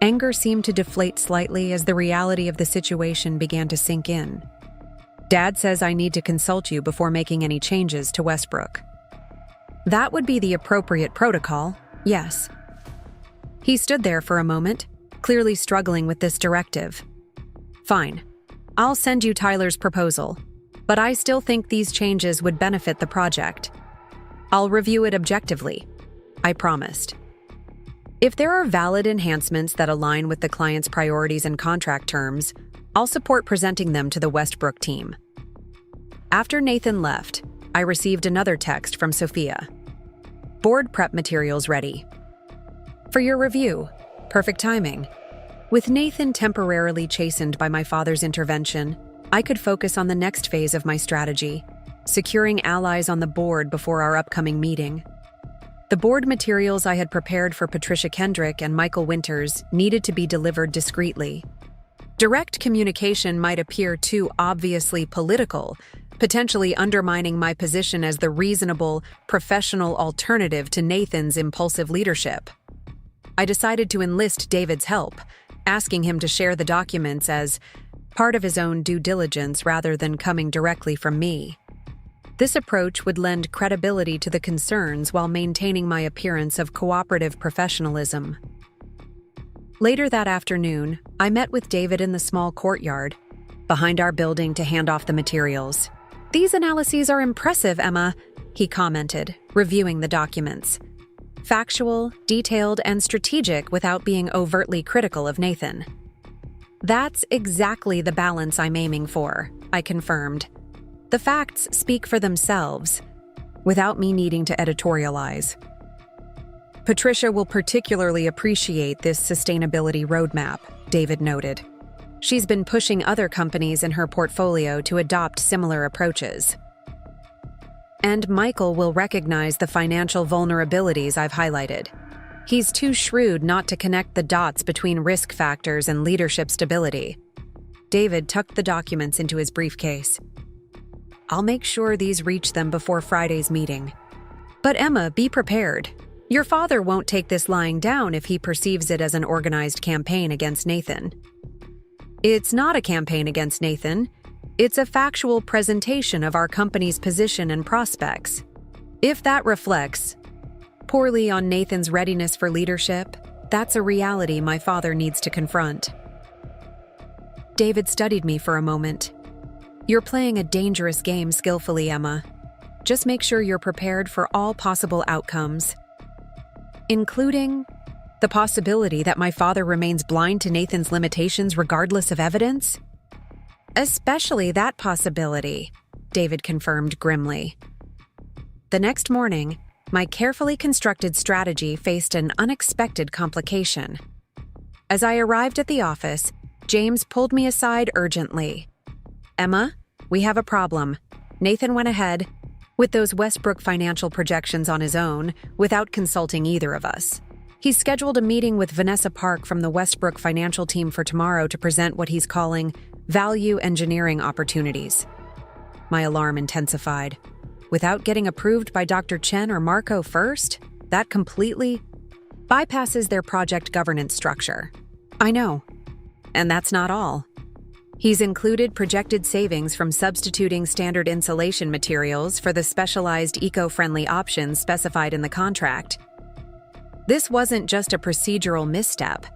anger seemed to deflate slightly as the reality of the situation began to sink in. Dad says I need to consult you before making any changes to Westbrook. That would be the appropriate protocol, yes. He stood there for a moment, clearly struggling with this directive. Fine. I'll send you Tyler's proposal, but I still think these changes would benefit the project. I'll review it objectively, I promised. If there are valid enhancements that align with the client's priorities and contract terms, I'll support presenting them to the Westbrook team. After Nathan left, I received another text from Sophia. Board prep materials ready. For your review, perfect timing. With Nathan temporarily chastened by my father's intervention, I could focus on the next phase of my strategy, securing allies on the board before our upcoming meeting. The board materials I had prepared for Patricia Kendrick and Michael Winters needed to be delivered discreetly. Direct communication might appear too obviously political, potentially undermining my position as the reasonable, professional alternative to Nathan's impulsive leadership. I decided to enlist David's help, asking him to share the documents as part of his own due diligence rather than coming directly from me. This approach would lend credibility to the concerns while maintaining my appearance of cooperative professionalism. Later that afternoon, I met with David in the small courtyard behind our building to hand off the materials. "These analyses are impressive, Emma," he commented, reviewing the documents. Factual, detailed, and strategic without being overtly critical of Nathan. "That's exactly the balance I'm aiming for," I confirmed. "The facts speak for themselves, without me needing to editorialize." Patricia will particularly appreciate this sustainability roadmap, David noted. She's been pushing other companies in her portfolio to adopt similar approaches. And Michael will recognize the financial vulnerabilities I've highlighted. He's too shrewd not to connect the dots between risk factors and leadership stability. David tucked the documents into his briefcase. "I'll make sure these reach them before Friday's meeting. But Emma, be prepared. Your father won't take this lying down if he perceives it as an organized campaign against Nathan." "It's not a campaign against Nathan. It's a factual presentation of our company's position and prospects. If that reflects poorly on Nathan's readiness for leadership, that's a reality my father needs to confront." David studied me for a moment. "You're playing a dangerous game skillfully, Emma. Just make sure you're prepared for all possible outcomes, including the possibility that my father remains blind to Nathan's limitations regardless of evidence." "Especially that possibility," David confirmed grimly. The next morning, my carefully constructed strategy faced an unexpected complication. As I arrived at the office, James pulled me aside urgently. "Emma, we have a problem." Nathan went ahead with those Westbrook financial projections on his own without consulting either of us. He's scheduled a meeting with Vanessa Park from the Westbrook financial team for tomorrow to present what he's calling value engineering opportunities. My alarm intensified. without getting approved by Dr. Chen or Marco first? That completely bypasses their project governance structure. I know. And that's not all. He's included projected savings from substituting standard insulation materials for the specialized eco-friendly options specified in the contract. This wasn't just a procedural misstep.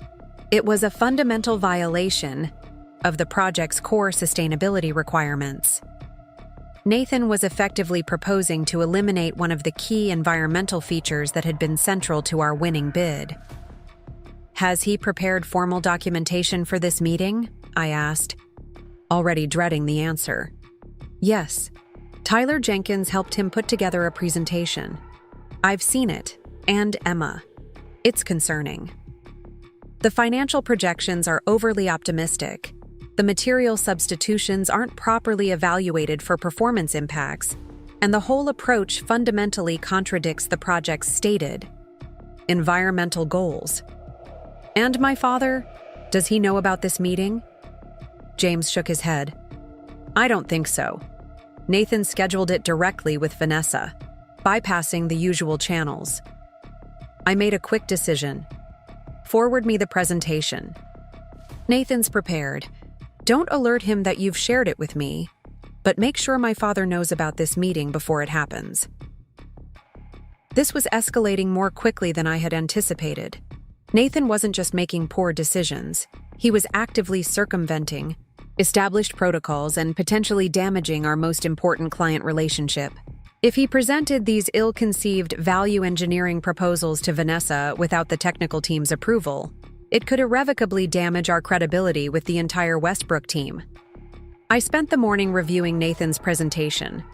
It was a fundamental violation of the project's core sustainability requirements. Nathan was effectively proposing to eliminate one of the key environmental features that had been central to our winning bid. Has he prepared formal documentation for this meeting? I asked, already dreading the answer. Yes. Tyler Jenkins helped him put together a presentation. I've seen it, and Emma. It's concerning. The financial projections are overly optimistic. The material substitutions aren't properly evaluated for performance impacts, and the whole approach fundamentally contradicts the project's stated environmental goals. And my father? Does he know about this meeting? James shook his head. I don't think so. Nathan scheduled it directly with Vanessa, bypassing the usual channels. I made a quick decision. Forward me the presentation. Nathan's prepared. Don't alert him that you've shared it with me, but make sure my father knows about this meeting before it happens. This was escalating more quickly than I had anticipated. Nathan wasn't just making poor decisions. He was actively circumventing established protocols and potentially damaging our most important client relationship. If he presented these ill-conceived value engineering proposals to Vanessa without the technical team's approval, it could irrevocably damage our credibility with the entire Westbrook team. I spent the morning reviewing Nathan's presentation,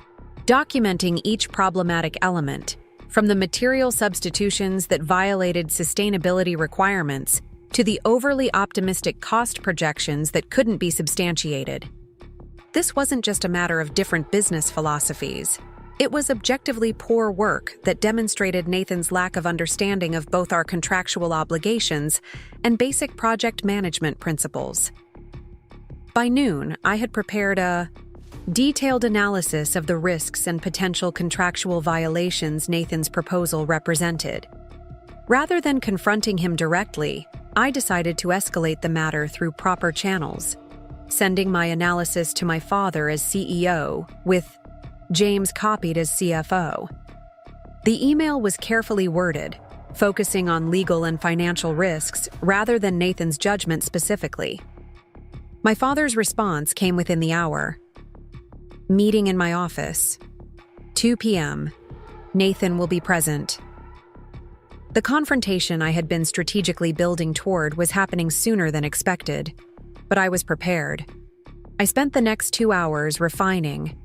documenting each problematic element, from the material substitutions that violated sustainability requirements to the overly optimistic cost projections that couldn't be substantiated. This wasn't just a matter of different business philosophies. It was objectively poor work that demonstrated Nathan's lack of understanding of both our contractual obligations and basic project management principles. By noon, I had prepared a detailed analysis of the risks and potential contractual violations Nathan's proposal represented. Rather than confronting him directly, I decided to escalate the matter through proper channels, sending my analysis to my father as CEO, with James copied as CFO. The email was carefully worded, focusing on legal and financial risks rather than Nathan's judgment specifically. My father's response came within the hour. Meeting in my office. 2 p.m. Nathan will be present. The confrontation I had been strategically building toward was happening sooner than expected, but I was prepared. I spent the next 2 hours refining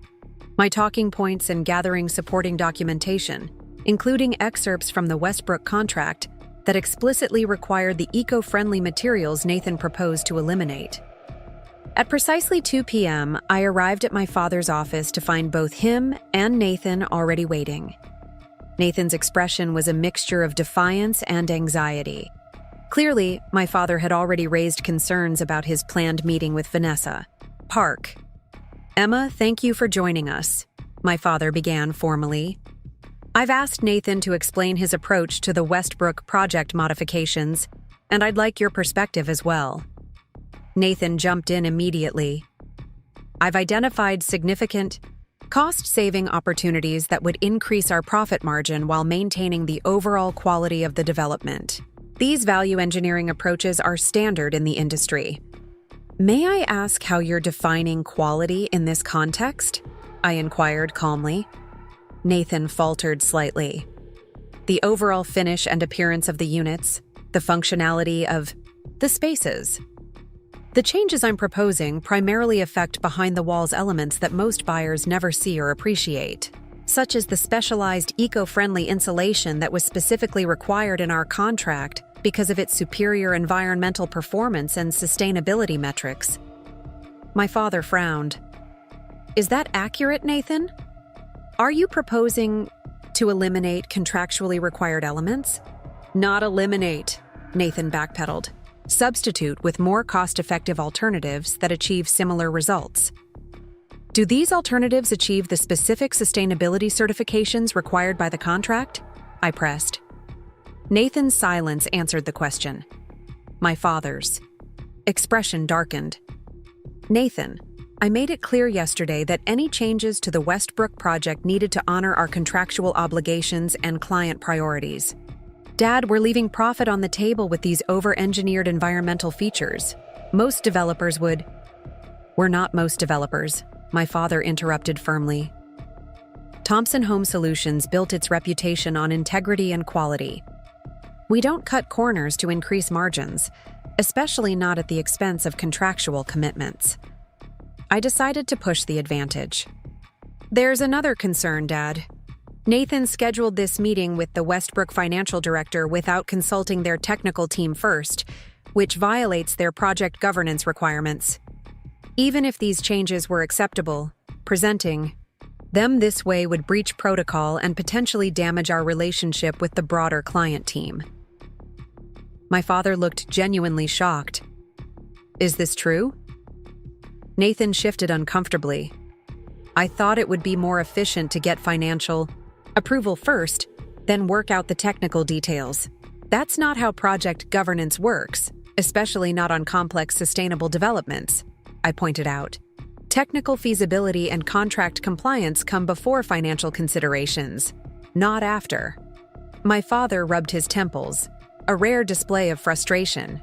my talking points and gathering supporting documentation, including excerpts from the Westbrook contract that explicitly required the eco-friendly materials Nathan proposed to eliminate. At precisely 2 p.m., I arrived at my father's office to find both him and Nathan already waiting. Nathan's expression was a mixture of defiance and anxiety. Clearly, my father had already raised concerns about his planned meeting with Vanessa. Park. Emma, thank you for joining us, my father began formally. I've asked Nathan to explain his approach to the Westbrook project modifications, and I'd like your perspective as well. Nathan jumped in immediately. I've identified significant cost-saving opportunities that would increase our profit margin while maintaining the overall quality of the development. These value engineering approaches are standard in the industry. May I ask how you're defining quality in this context? I inquired calmly. Nathan faltered slightly. The overall finish and appearance of the units, the functionality of the spaces. The changes I'm proposing primarily affect behind-the-walls elements that most buyers never see or appreciate, such as the specialized eco-friendly insulation that was specifically required in our contract because of its superior environmental performance and sustainability metrics. My father frowned. Is that accurate, Nathan? Are you proposing to eliminate contractually required elements? Not eliminate, Nathan backpedaled. Substitute with more cost-effective alternatives that achieve similar results. Do these alternatives achieve the specific sustainability certifications required by the contract? I pressed. Nathan's silence answered the question. My father's expression darkened. Nathan, I made it clear yesterday that any changes to the Westbrook project needed to honor our contractual obligations and client priorities. Dad, we're leaving profit on the table with these over-engineered environmental features. Most developers would. We're not most developers, my father interrupted firmly. Thompson Home Solutions built its reputation on integrity and quality. We don't cut corners to increase margins, especially not at the expense of contractual commitments. I decided to push the advantage. There's another concern, Dad. Nathan scheduled this meeting with the Westbrook financial director without consulting their technical team first, which violates their project governance requirements. Even if these changes were acceptable, presenting them this way would breach protocol and potentially damage our relationship with the broader client team. My father looked genuinely shocked. Is this true? Nathan shifted uncomfortably. I thought it would be more efficient to get financial approval first, then work out the technical details. That's not how project governance works, especially not on complex sustainable developments, I pointed out. Technical feasibility and contract compliance come before financial considerations, not after. My father rubbed his temples, a rare display of frustration.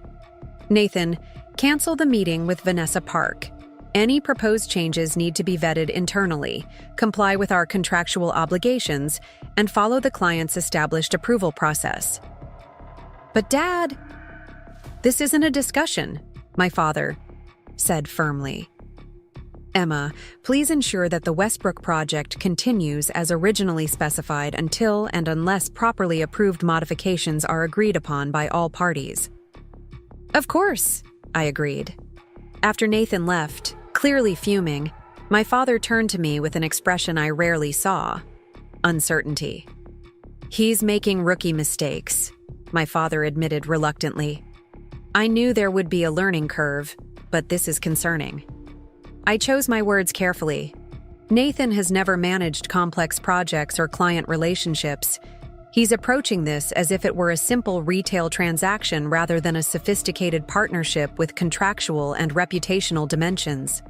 Nathan, cancel the meeting with Vanessa Park. Any proposed changes need to be vetted internally, comply with our contractual obligations, and follow the client's established approval process. But Dad, this isn't a discussion, my father said firmly. Emma, please ensure that the Westbrook project continues as originally specified until and unless properly approved modifications are agreed upon by all parties. Of course, I agreed. After Nathan left, clearly fuming, my father turned to me with an expression I rarely saw: uncertainty. He's making rookie mistakes, my father admitted reluctantly. I knew there would be a learning curve, but this is concerning. I chose my words carefully. Nathan has never managed complex projects or client relationships. He's approaching this as if it were a simple retail transaction rather than a sophisticated partnership with contractual and reputational dimensions.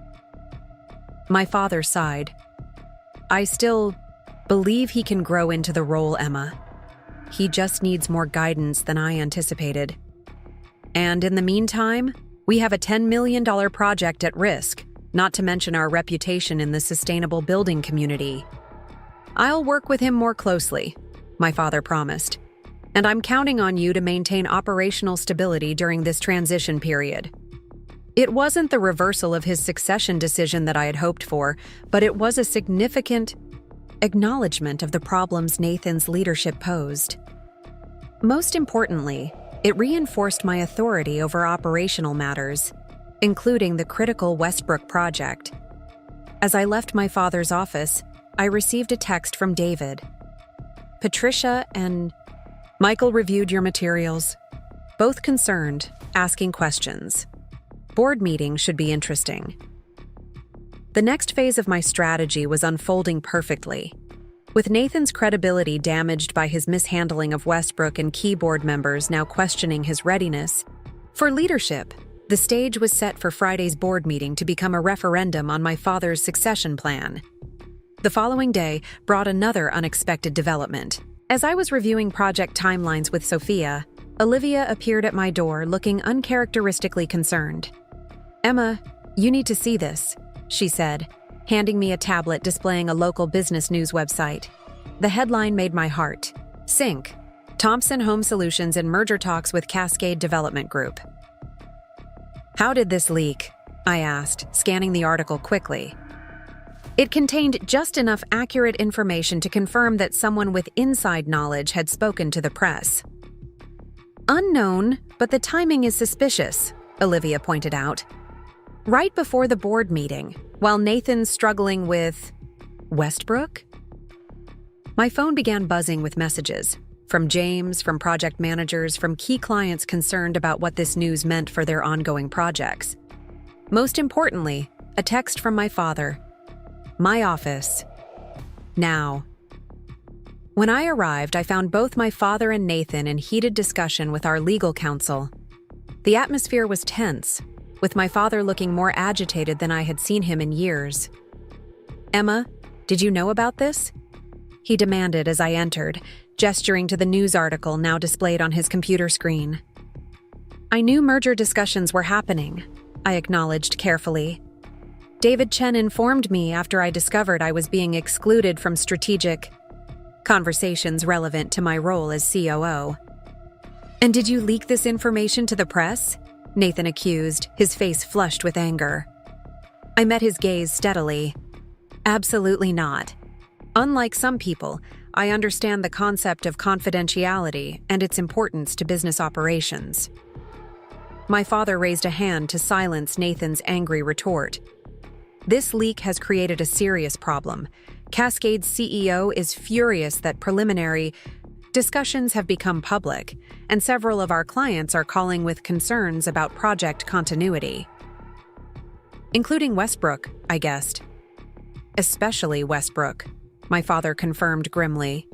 My father sighed. I still believe he can grow into the role, Emma. He just needs more guidance than I anticipated. And in the meantime, we have a $10 million project at risk, not to mention our reputation in the sustainable building community. I'll work with him more closely, my father promised, and I'm counting on you to maintain operational stability during this transition period. It wasn't the reversal of his succession decision that I had hoped for, but it was a significant acknowledgement of the problems Nathan's leadership posed. Most importantly, it reinforced my authority over operational matters, including the critical Westbrook project. As I left my father's office, I received a text from David. Patricia and Michael reviewed your materials, both concerned, asking questions. Board meeting should be interesting. The next phase of my strategy was unfolding perfectly. With Nathan's credibility damaged by his mishandling of Westbrook and key board members now questioning his readiness for leadership, the stage was set for Friday's board meeting to become a referendum on my father's succession plan. The following day brought another unexpected development. As I was reviewing project timelines with Sophia, Olivia appeared at my door looking uncharacteristically concerned. Emma, you need to see this, she said, handing me a tablet displaying a local business news website. The headline made my heart sink. Thompson Home Solutions in merger talks with Cascade Development Group. How did this leak? I asked, scanning the article quickly. It contained just enough accurate information to confirm that someone with inside knowledge had spoken to the press. Unknown, but the timing is suspicious, Olivia pointed out. Right before the board meeting, while Nathan's struggling with Westbrook? My phone began buzzing with messages. From James, from project managers, from key clients concerned about what this news meant for their ongoing projects. Most importantly, a text from my father. My office. Now. When I arrived, I found both my father and Nathan in heated discussion with our legal counsel. The atmosphere was tense, with my father looking more agitated than I had seen him in years. "Emma, did you know about this?" he demanded as I entered, gesturing to the news article now displayed on his computer screen. "I knew merger discussions were happening," I acknowledged carefully. "David Chen informed me after I discovered I was being excluded from strategic conversations relevant to my role as COO. "And did you leak this information to the press?" Nathan accused, his face flushed with anger. I met his gaze steadily. "Absolutely not. Unlike some people, I understand the concept of confidentiality and its importance to business operations." My father raised a hand to silence Nathan's angry retort. "This leak has created a serious problem. Cascade's CEO is furious that preliminary discussions have become public, and several of our clients are calling with concerns about project continuity." "Including Westbrook," I guessed. "Especially Westbrook," my father confirmed grimly.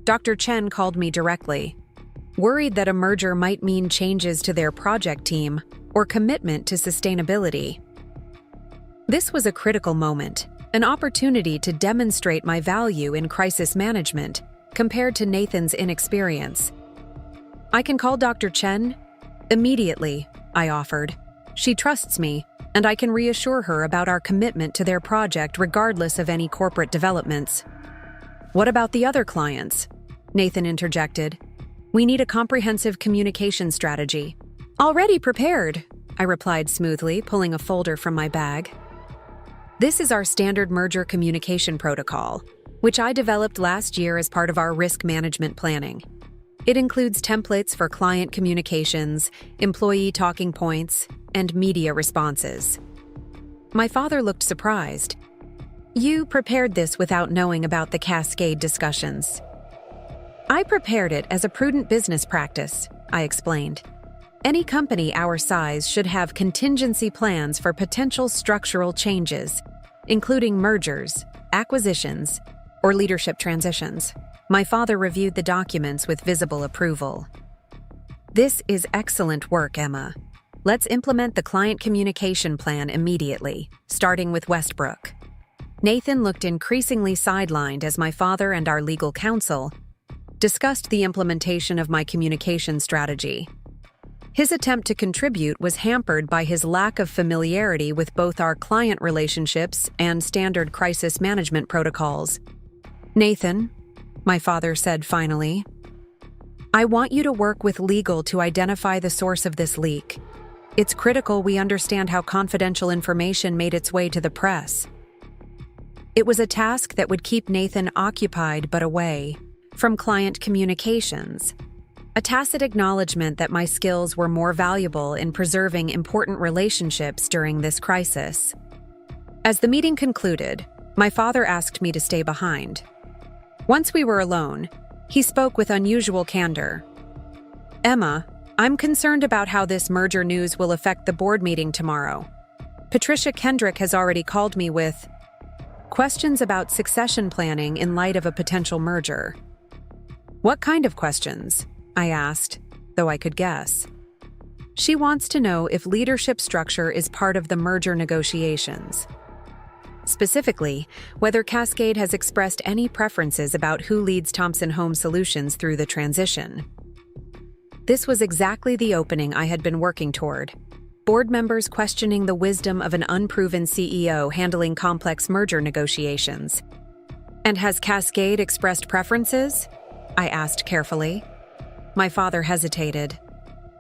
"Dr. Chen called me directly, worried that a merger might mean changes to their project team or commitment to sustainability." This was a critical moment, an opportunity to demonstrate my value in crisis management compared to Nathan's inexperience. "I can call Dr. Chen immediately," I offered. "She trusts me, and I can reassure her about our commitment to their project regardless of any corporate developments." "What about the other clients?" Nathan interjected. "We need a comprehensive communication strategy." "Already prepared," I replied smoothly, pulling a folder from my bag. "This is our standard merger communication protocol, which I developed last year as part of our risk management planning. It includes templates for client communications, employee talking points, and media responses." My father looked surprised. "You prepared this without knowing about the Cascade discussions?" "I prepared it as a prudent business practice," I explained. "Any company our size should have contingency plans for potential structural changes, including mergers, acquisitions, or leadership transitions." My father reviewed the documents with visible approval. "This is excellent work, Emma. Let's implement the client communication plan immediately, starting with Westbrook." Nathan looked increasingly sidelined as my father and our legal counsel discussed the implementation of my communication strategy. His attempt to contribute was hampered by his lack of familiarity with both our client relationships and standard crisis management protocols. "Nathan," my father said finally, "I want you to work with legal to identify the source of this leak. It's critical we understand how confidential information made its way to the press." It was a task that would keep Nathan occupied but away from client communications, a tacit acknowledgement that my skills were more valuable in preserving important relationships during this crisis. As the meeting concluded, my father asked me to stay behind. Once we were alone, he spoke with unusual candor. "Emma, I'm concerned about how this merger news will affect the board meeting tomorrow. Patricia Kendrick has already called me with questions about succession planning in light of a potential merger." "What kind of questions?" I asked, though I could guess. "She wants to know if leadership structure is part of the merger negotiations. Specifically, whether Cascade has expressed any preferences about who leads Thompson Home Solutions through the transition." This was exactly the opening I had been working toward. Board members questioning the wisdom of an unproven CEO handling complex merger negotiations. "And has Cascade expressed preferences?" I asked carefully. My father hesitated.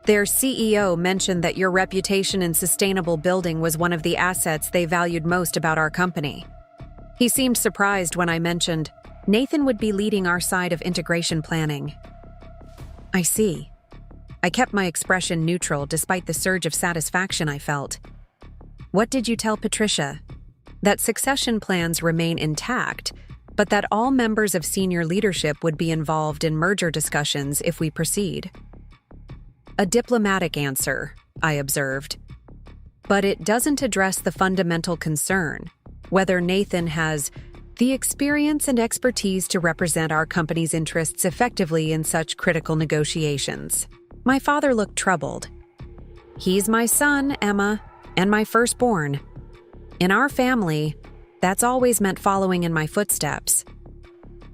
"Their CEO mentioned that your reputation in sustainable building was one of the assets they valued most about our company. He seemed surprised when I mentioned Nathan would be leading our side of integration planning." "I see." I kept my expression neutral despite the surge of satisfaction I felt. "What did you tell Patricia?" "That succession plans remain intact, but that all members of senior leadership would be involved in merger discussions if we proceed." "A diplomatic answer," I observed. "But it doesn't address the fundamental concern. whether Nathan has the experience and expertise to represent our company's interests effectively in such critical negotiations. My father looked troubled. He's my son, Emma, and my firstborn. In our family, that's always meant following in my footsteps.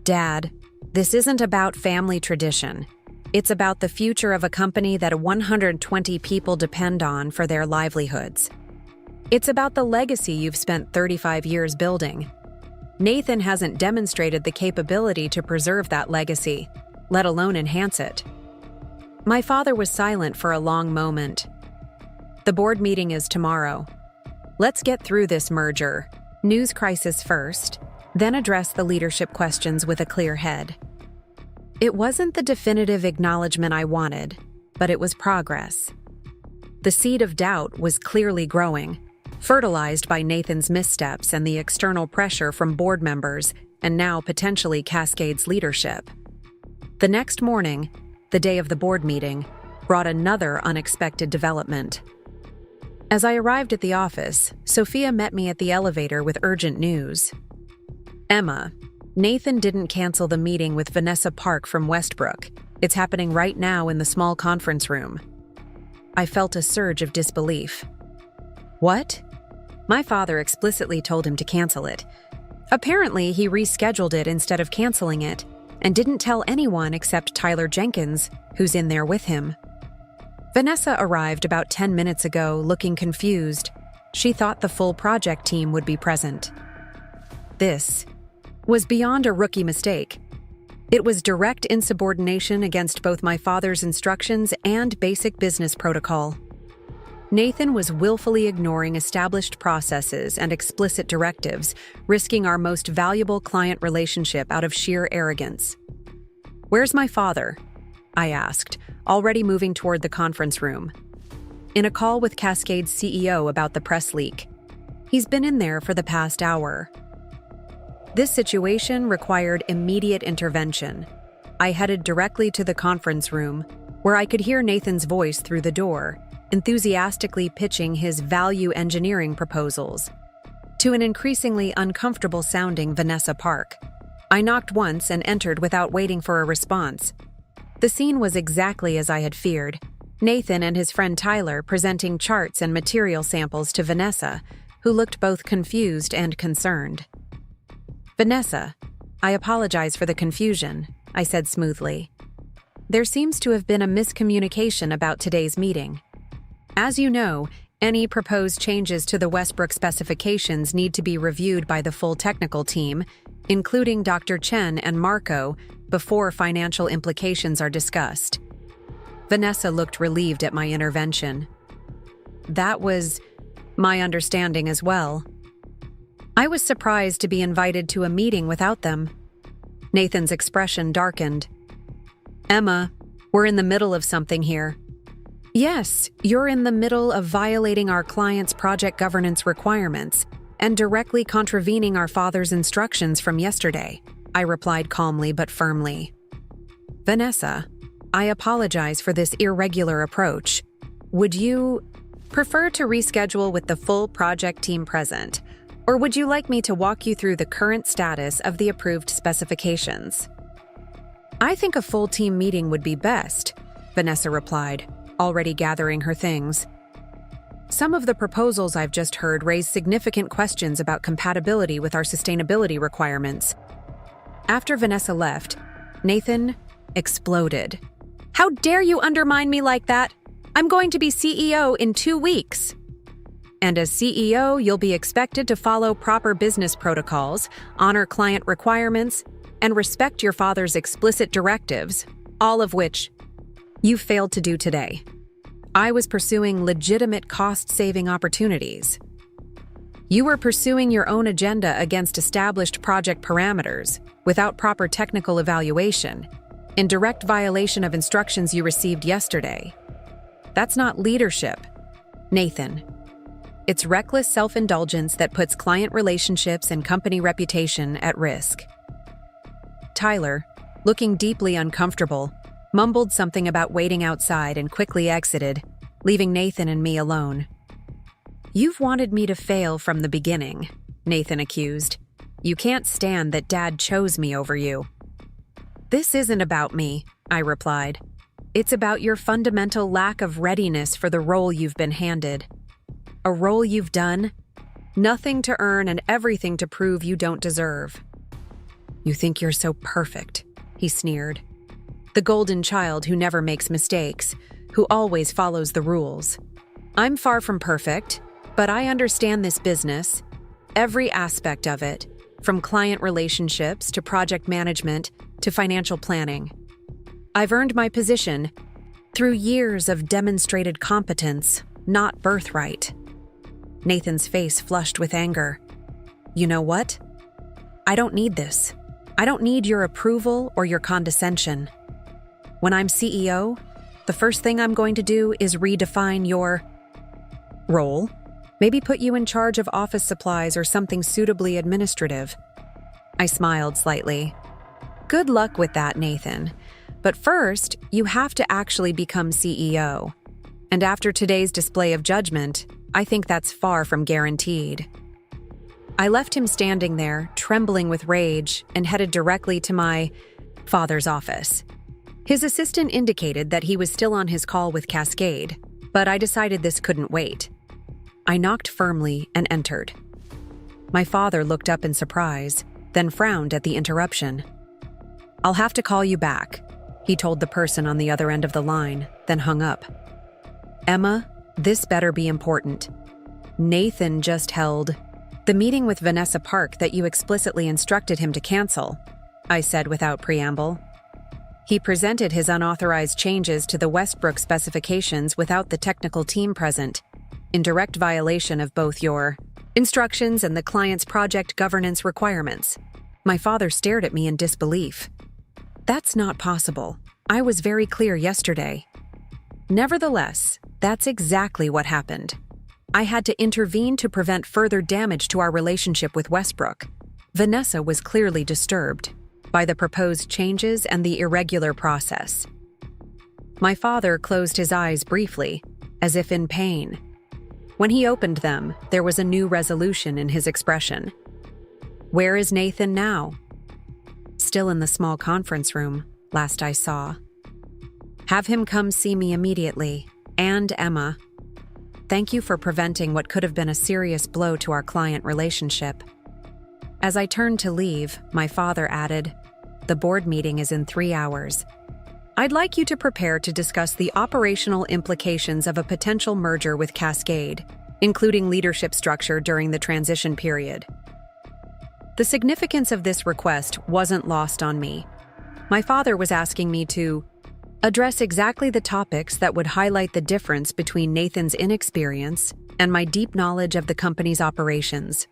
Dad, this isn't about family tradition. It's about the future of a company that 120 people depend on for their livelihoods. It's about the legacy you've spent 35 years building. Nathan hasn't demonstrated the capability to preserve that legacy, let alone enhance it. My father was silent for a long moment. The board meeting is tomorrow. Let's get through this merger. News crisis first, then address the leadership questions with a clear head. It wasn't the definitive acknowledgement I wanted, but it was progress. The seed of doubt was clearly growing, fertilized by Nathan's missteps and the external pressure from board members and now potentially Cascade's leadership. The next morning, the day of the board meeting, brought another unexpected development. As I arrived at the office, Sophia met me at the elevator with urgent news. Emma, Nathan didn't cancel the meeting with Vanessa Park from Westbrook. It's happening right now in the small conference room. I felt a surge of disbelief. What? My father explicitly told him to cancel it. Apparently, he rescheduled it instead of canceling it, and didn't tell anyone except Tyler Jenkins, who's in there with him. Vanessa arrived about 10 minutes ago, looking confused. She thought the full project team would be present. This was beyond a rookie mistake. It was direct insubordination against both my father's instructions and basic business protocol. Nathan was willfully ignoring established processes and explicit directives, risking our most valuable client relationship out of sheer arrogance. "Where's my father?" I asked, already moving toward the conference room. "In a call with Cascade's CEO about the press leak. He's been in there for the past hour." This situation required immediate intervention. I headed directly to the conference room, where I could hear Nathan's voice through the door, enthusiastically pitching his value engineering proposals to an increasingly uncomfortable-sounding Vanessa Park. I knocked once and entered without waiting for a response. The scene was exactly as I had feared. Nathan and his friend Tyler presenting charts and material samples to Vanessa, who looked both confused and concerned. "Vanessa, I apologize for the confusion," I said smoothly. "There seems to have been a miscommunication about today's meeting. As you know, any proposed changes to the Westbrook specifications need to be reviewed by the full technical team, including Dr. Chen and Marco, before financial implications are discussed." Vanessa looked relieved at my intervention. That was my understanding as well. I was surprised to be invited to a meeting without them. Nathan's expression darkened. "Emma, we're in the middle of something here." "Yes, you're in the middle of violating our client's project governance requirements and directly contravening our father's instructions from yesterday," I replied calmly but firmly. "Vanessa, I apologize for this irregular approach. Would you prefer to reschedule with the full project team present, or would you like me to walk you through the current status of the approved specifications?" "I think a full team meeting would be best," Vanessa replied, already gathering her things. "Some of the proposals I've just heard raise significant questions about compatibility with our sustainability requirements." After Vanessa left, Nathan exploded. "How dare you undermine me like that? I'm going to be CEO in 2 weeks. And as CEO, you'll be expected to follow proper business protocols, honor client requirements, and respect your father's explicit directives, all of which you failed to do today. I was pursuing legitimate cost-saving opportunities. You were pursuing your own agenda against established project parameters, without proper technical evaluation, in direct violation of instructions you received yesterday. That's not leadership, Nathan. It's reckless self-indulgence that puts client relationships and company reputation at risk." Tyler, looking deeply uncomfortable, mumbled something about waiting outside and quickly exited, leaving Nathan and me alone. "You've wanted me to fail from the beginning," Nathan accused. "You can't stand that Dad chose me over you." "This isn't about me," I replied. "It's about your fundamental lack of readiness for the role you've been handed. A role you've done nothing to earn and everything to prove you don't deserve." "You think you're so perfect," he sneered. "The golden child who never makes mistakes, who always follows the rules. I'm far from perfect, but I understand this business, every aspect of it, from client relationships to project management to financial planning. I've earned my position through years of demonstrated competence, not birthright." Nathan's face flushed with anger. "You know what? I don't need this. I don't need your approval or your condescension. When I'm CEO, the first thing I'm going to do is redefine your role. Maybe put you in charge of office supplies or something suitably administrative." I smiled slightly. "Good luck with that, Nathan. But first, you have to actually become CEO. And after today's display of judgment, I think that's far from guaranteed." I left him standing there, trembling with rage, and headed directly to my father's office. His assistant indicated that he was still on his call with Cascade, but I decided this couldn't wait. I knocked firmly and entered. My father looked up in surprise, then frowned at the interruption. "I'll have to call you back," he told the person on the other end of the line, then hung up. "Emma, this better be important. Nathan just held the meeting with Vanessa Park that you explicitly instructed him to cancel," I said without preamble. "He presented his unauthorized changes to the Westbrook specifications without the technical team present, in direct violation of both your instructions and the client's project governance requirements." My father stared at me in disbelief. "That's not possible. I was very clear yesterday." "Nevertheless, that's exactly what happened. I had to intervene to prevent further damage to our relationship with Westbrook. Vanessa was clearly disturbed by the proposed changes and the irregular process." My father closed his eyes briefly, as if in pain. When he opened them, there was a new resolution in his expression. "Where is Nathan now?" "Still in the small conference room, last I saw." "Have him come see me immediately, and Emma. Thank you for preventing what could have been a serious blow to our client relationship." As I turned to leave, my father added, "The board meeting is in 3 hours. I'd like you to prepare to discuss the operational implications of a potential merger with Cascade, including leadership structure during the transition period." The significance of this request wasn't lost on me. My father was asking me to address exactly the topics that would highlight the difference between Nathan's inexperience and my deep knowledge of the company's operations.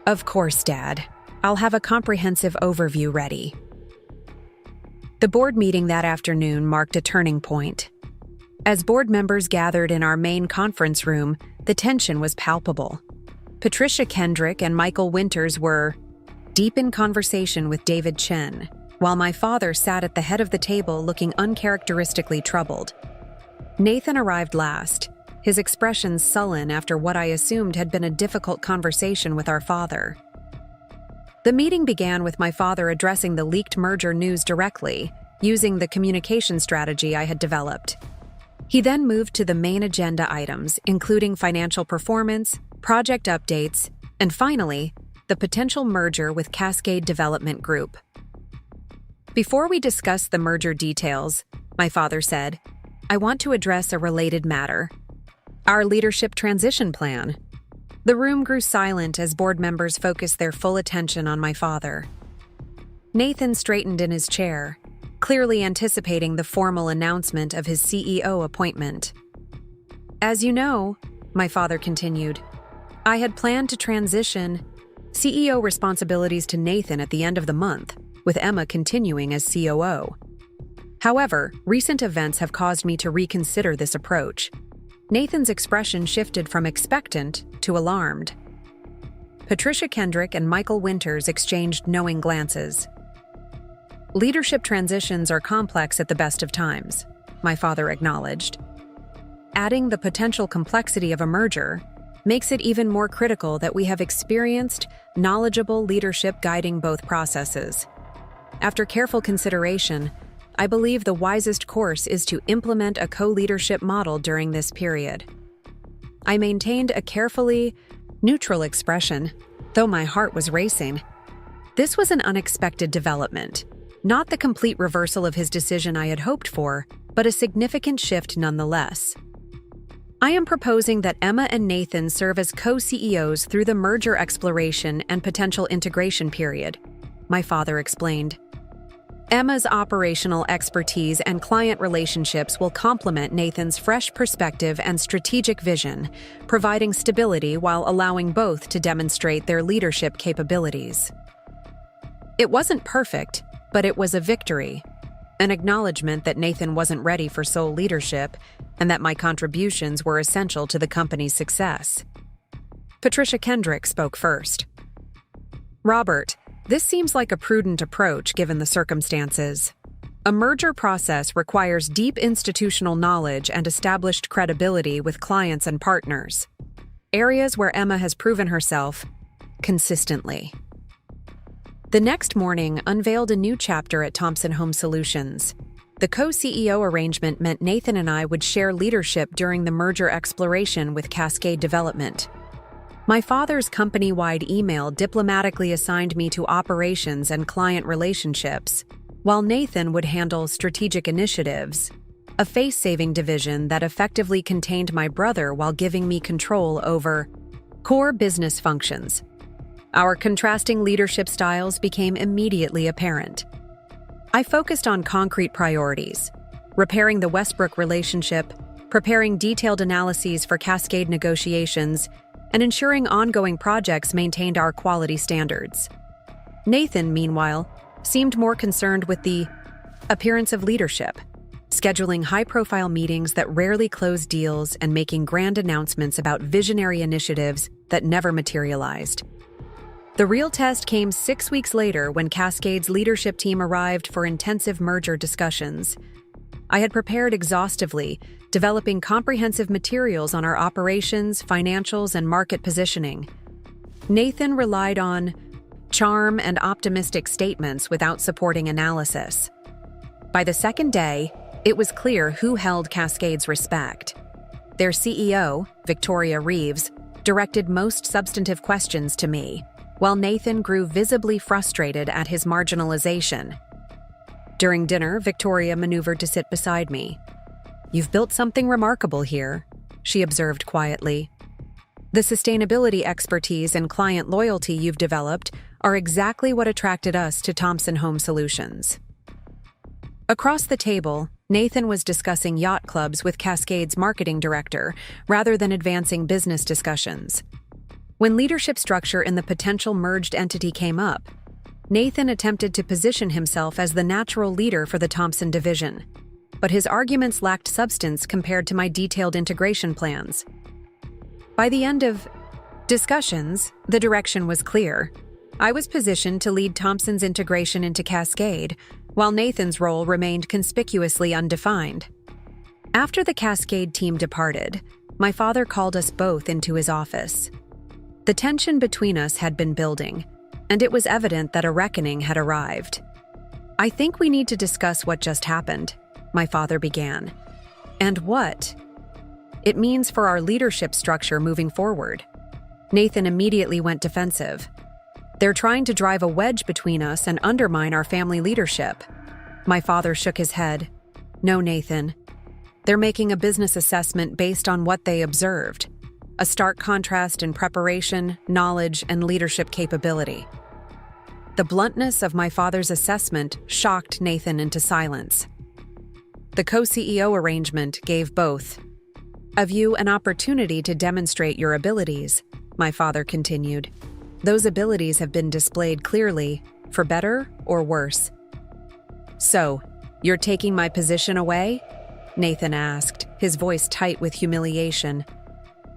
"Of course, Dad. I'll have a comprehensive overview ready." The board meeting that afternoon marked a turning point. As board members gathered in our main conference room, the tension was palpable. Patricia Kendrick and Michael Winters were deep in conversation with David Chen, while my father sat at the head of the table looking uncharacteristically troubled. Nathan arrived last, his expression sullen after what I assumed had been a difficult conversation with our father. The meeting began with my father addressing the leaked merger news directly, using the communication strategy I had developed. He then moved to the main agenda items, including financial performance, project updates, and finally, the potential merger with Cascade Development Group. "Before we discuss the merger details," my father said, "I want to address a related matter. Our leadership transition plan." The room grew silent as board members focused their full attention on my father. Nathan straightened in his chair, clearly anticipating the formal announcement of his CEO appointment. "As you know," my father continued, "I had planned to transition CEO responsibilities to Nathan at the end of the month, with Emma continuing as COO. However, recent events have caused me to reconsider this approach." Nathan's expression shifted from expectant to alarmed. Patricia Kendrick and Michael Winters exchanged knowing glances. "Leadership transitions are complex at the best of times," my father acknowledged. "Adding the potential complexity of a merger, makes it even more critical that we have experienced, knowledgeable leadership guiding both processes. After careful consideration, I believe the wisest course is to implement a co-leadership model during this period. I maintained a carefully neutral expression, though my heart was racing. This was an unexpected development, not the complete reversal of his decision I had hoped for, but a significant shift nonetheless. I am proposing that Emma and Nathan serve as co-CEOs through the merger exploration and potential integration period, my father explained. Emma's operational expertise and client relationships will complement Nathan's fresh perspective and strategic vision, providing stability while allowing both to demonstrate their leadership capabilities. It wasn't perfect, but it was a victory, an acknowledgement that Nathan wasn't ready for sole leadership and that my contributions were essential to the company's success. Patricia Kendrick spoke first. Robert, this seems like a prudent approach given the circumstances. A merger process requires deep institutional knowledge and established credibility with clients and partners, areas where Emma has proven herself consistently. The next morning unveiled a new chapter at Thompson Home Solutions. The co-CEO arrangement meant Nathan and I would share leadership during the merger exploration with Cascade Development. My father's company-wide email diplomatically assigned me to operations and client relationships, while Nathan would handle strategic initiatives, a face-saving division that effectively contained my brother while giving me control over core business functions. Our contrasting leadership styles became immediately apparent. I focused on concrete priorities, repairing the Westbrook relationship, preparing detailed analyses for Cascade negotiations, and ensuring ongoing projects maintained our quality standards. Nathan, meanwhile, seemed more concerned with the appearance of leadership, scheduling high-profile meetings that rarely closed deals and making grand announcements about visionary initiatives that never materialized. The real test came 6 weeks later when Cascade's leadership team arrived for intensive merger discussions. I had prepared exhaustively, developing comprehensive materials on our operations, financials, and market positioning. Nathan relied on charm and optimistic statements without supporting analysis. By the second day, it was clear who held Cascade's respect. Their CEO, Victoria Reeves, directed most substantive questions to me, while Nathan grew visibly frustrated at his marginalization. During dinner, Victoria maneuvered to sit beside me. "You've built something remarkable here," she observed quietly. "The sustainability expertise and client loyalty you've developed are exactly what attracted us to Thompson Home Solutions." Across the table, Nathan was discussing yacht clubs with Cascade's marketing director rather than advancing business discussions. When leadership structure in the potential merged entity came up, Nathan attempted to position himself as the natural leader for the Thompson division, but his arguments lacked substance compared to my detailed integration plans. By the end of discussions, the direction was clear. I was positioned to lead Thompson's integration into Cascade, while Nathan's role remained conspicuously undefined. After the Cascade team departed, my father called us both into his office. The tension between us had been building, and it was evident that a reckoning had arrived. "I think we need to discuss what just happened," my father began. "And what it means for our leadership structure moving forward." Nathan immediately went defensive. "They're trying to drive a wedge between us and undermine our family leadership." My father shook his head. "No, Nathan. They're making a business assessment based on what they observed. A stark contrast in preparation, knowledge, and leadership capability." The bluntness of my father's assessment shocked Nathan into silence. "The co-CEO arrangement gave both of you an opportunity to demonstrate your abilities," my father continued. "Those abilities have been displayed clearly, for better or worse." "So, you're taking my position away?" Nathan asked, his voice tight with humiliation.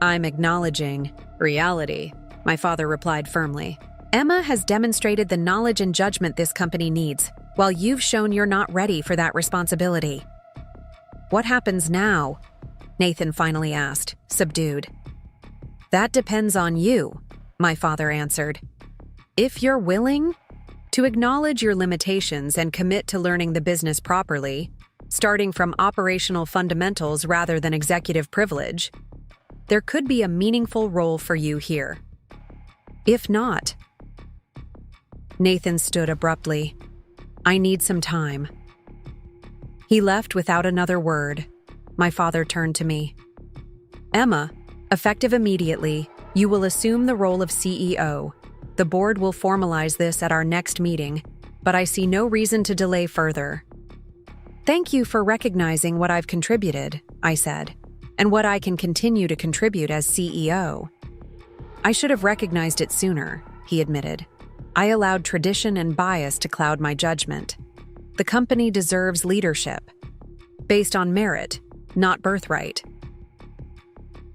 "I'm acknowledging reality," my father replied firmly. "Emma has demonstrated the knowledge and judgment this company needs, while you've shown you're not ready for that responsibility." "What happens now?" Nathan finally asked, subdued. That depends on you, my father answered. If you're willing to acknowledge your limitations and commit to learning the business properly, starting from operational fundamentals rather than executive privilege, there could be a meaningful role for you here. If not, Nathan stood abruptly. I need some time. He left without another word. My father turned to me. Emma, effective immediately, you will assume the role of CEO. The board will formalize this at our next meeting, but I see no reason to delay further. Thank you for recognizing what I've contributed, I said, and what I can continue to contribute as CEO. I should have recognized it sooner, he admitted. I allowed tradition and bias to cloud my judgment. The company deserves leadership, based on merit, not birthright.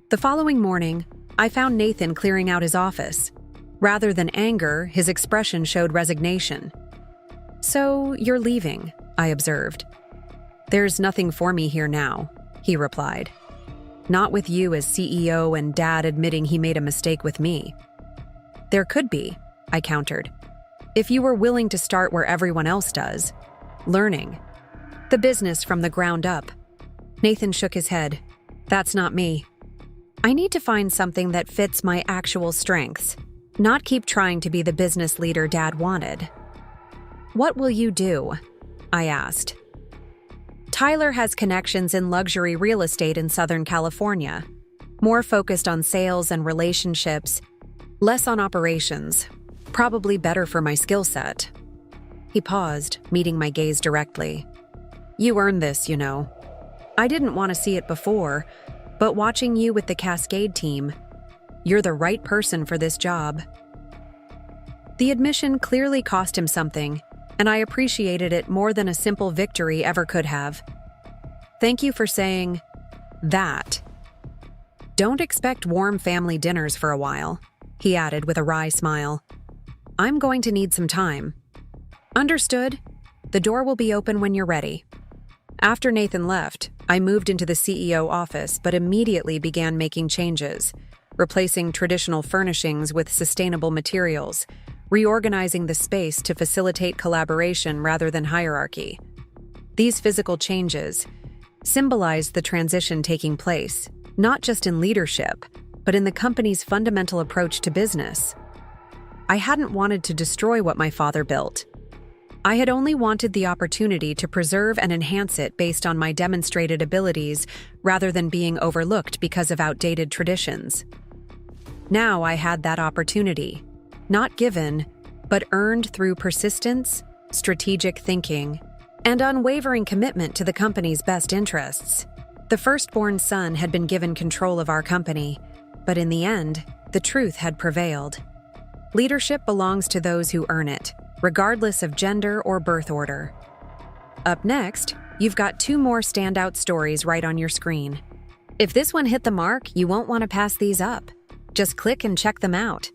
The following morning, I found Nathan clearing out his office. Rather than anger, his expression showed resignation. So, you're leaving, I observed. There's nothing for me here now, he replied. Not with you as CEO and Dad admitting he made a mistake with me. There could be, I countered. If you were willing to start where everyone else does, learning the business from the ground up. Nathan shook his head. That's not me. I need to find something that fits my actual strengths, not keep trying to be the business leader Dad wanted. What will you do? I asked. Tyler has connections in luxury real estate in Southern California, more focused on sales and relationships, less on operations, probably better for my skill set. He paused, meeting my gaze directly. You earned this, you know. I didn't want to see it before, but watching you with the Cascade team, you're the right person for this job. The admission clearly cost him something, and I appreciated it more than a simple victory ever could have. Thank you for saying that. Don't expect warm family dinners for a while, he added with a wry smile. I'm going to need some time. Understood. The door will be open when you're ready. After Nathan left, I moved into the CEO office but immediately began making changes, replacing traditional furnishings with sustainable materials, reorganizing the space to facilitate collaboration rather than hierarchy. These physical changes symbolized the transition taking place, not just in leadership, but in the company's fundamental approach to business. I hadn't wanted to destroy what my father built. I had only wanted the opportunity to preserve and enhance it based on my demonstrated abilities rather than being overlooked because of outdated traditions. Now I had that opportunity, not given, but earned through persistence, strategic thinking, and unwavering commitment to the company's best interests. The firstborn son had been given control of our company, but in the end, the truth had prevailed. Leadership belongs to those who earn it, regardless of gender or birth order. Up next, you've got 2 more standout stories right on your screen. If this one hit the mark, you won't want to pass these up. Just click and check them out.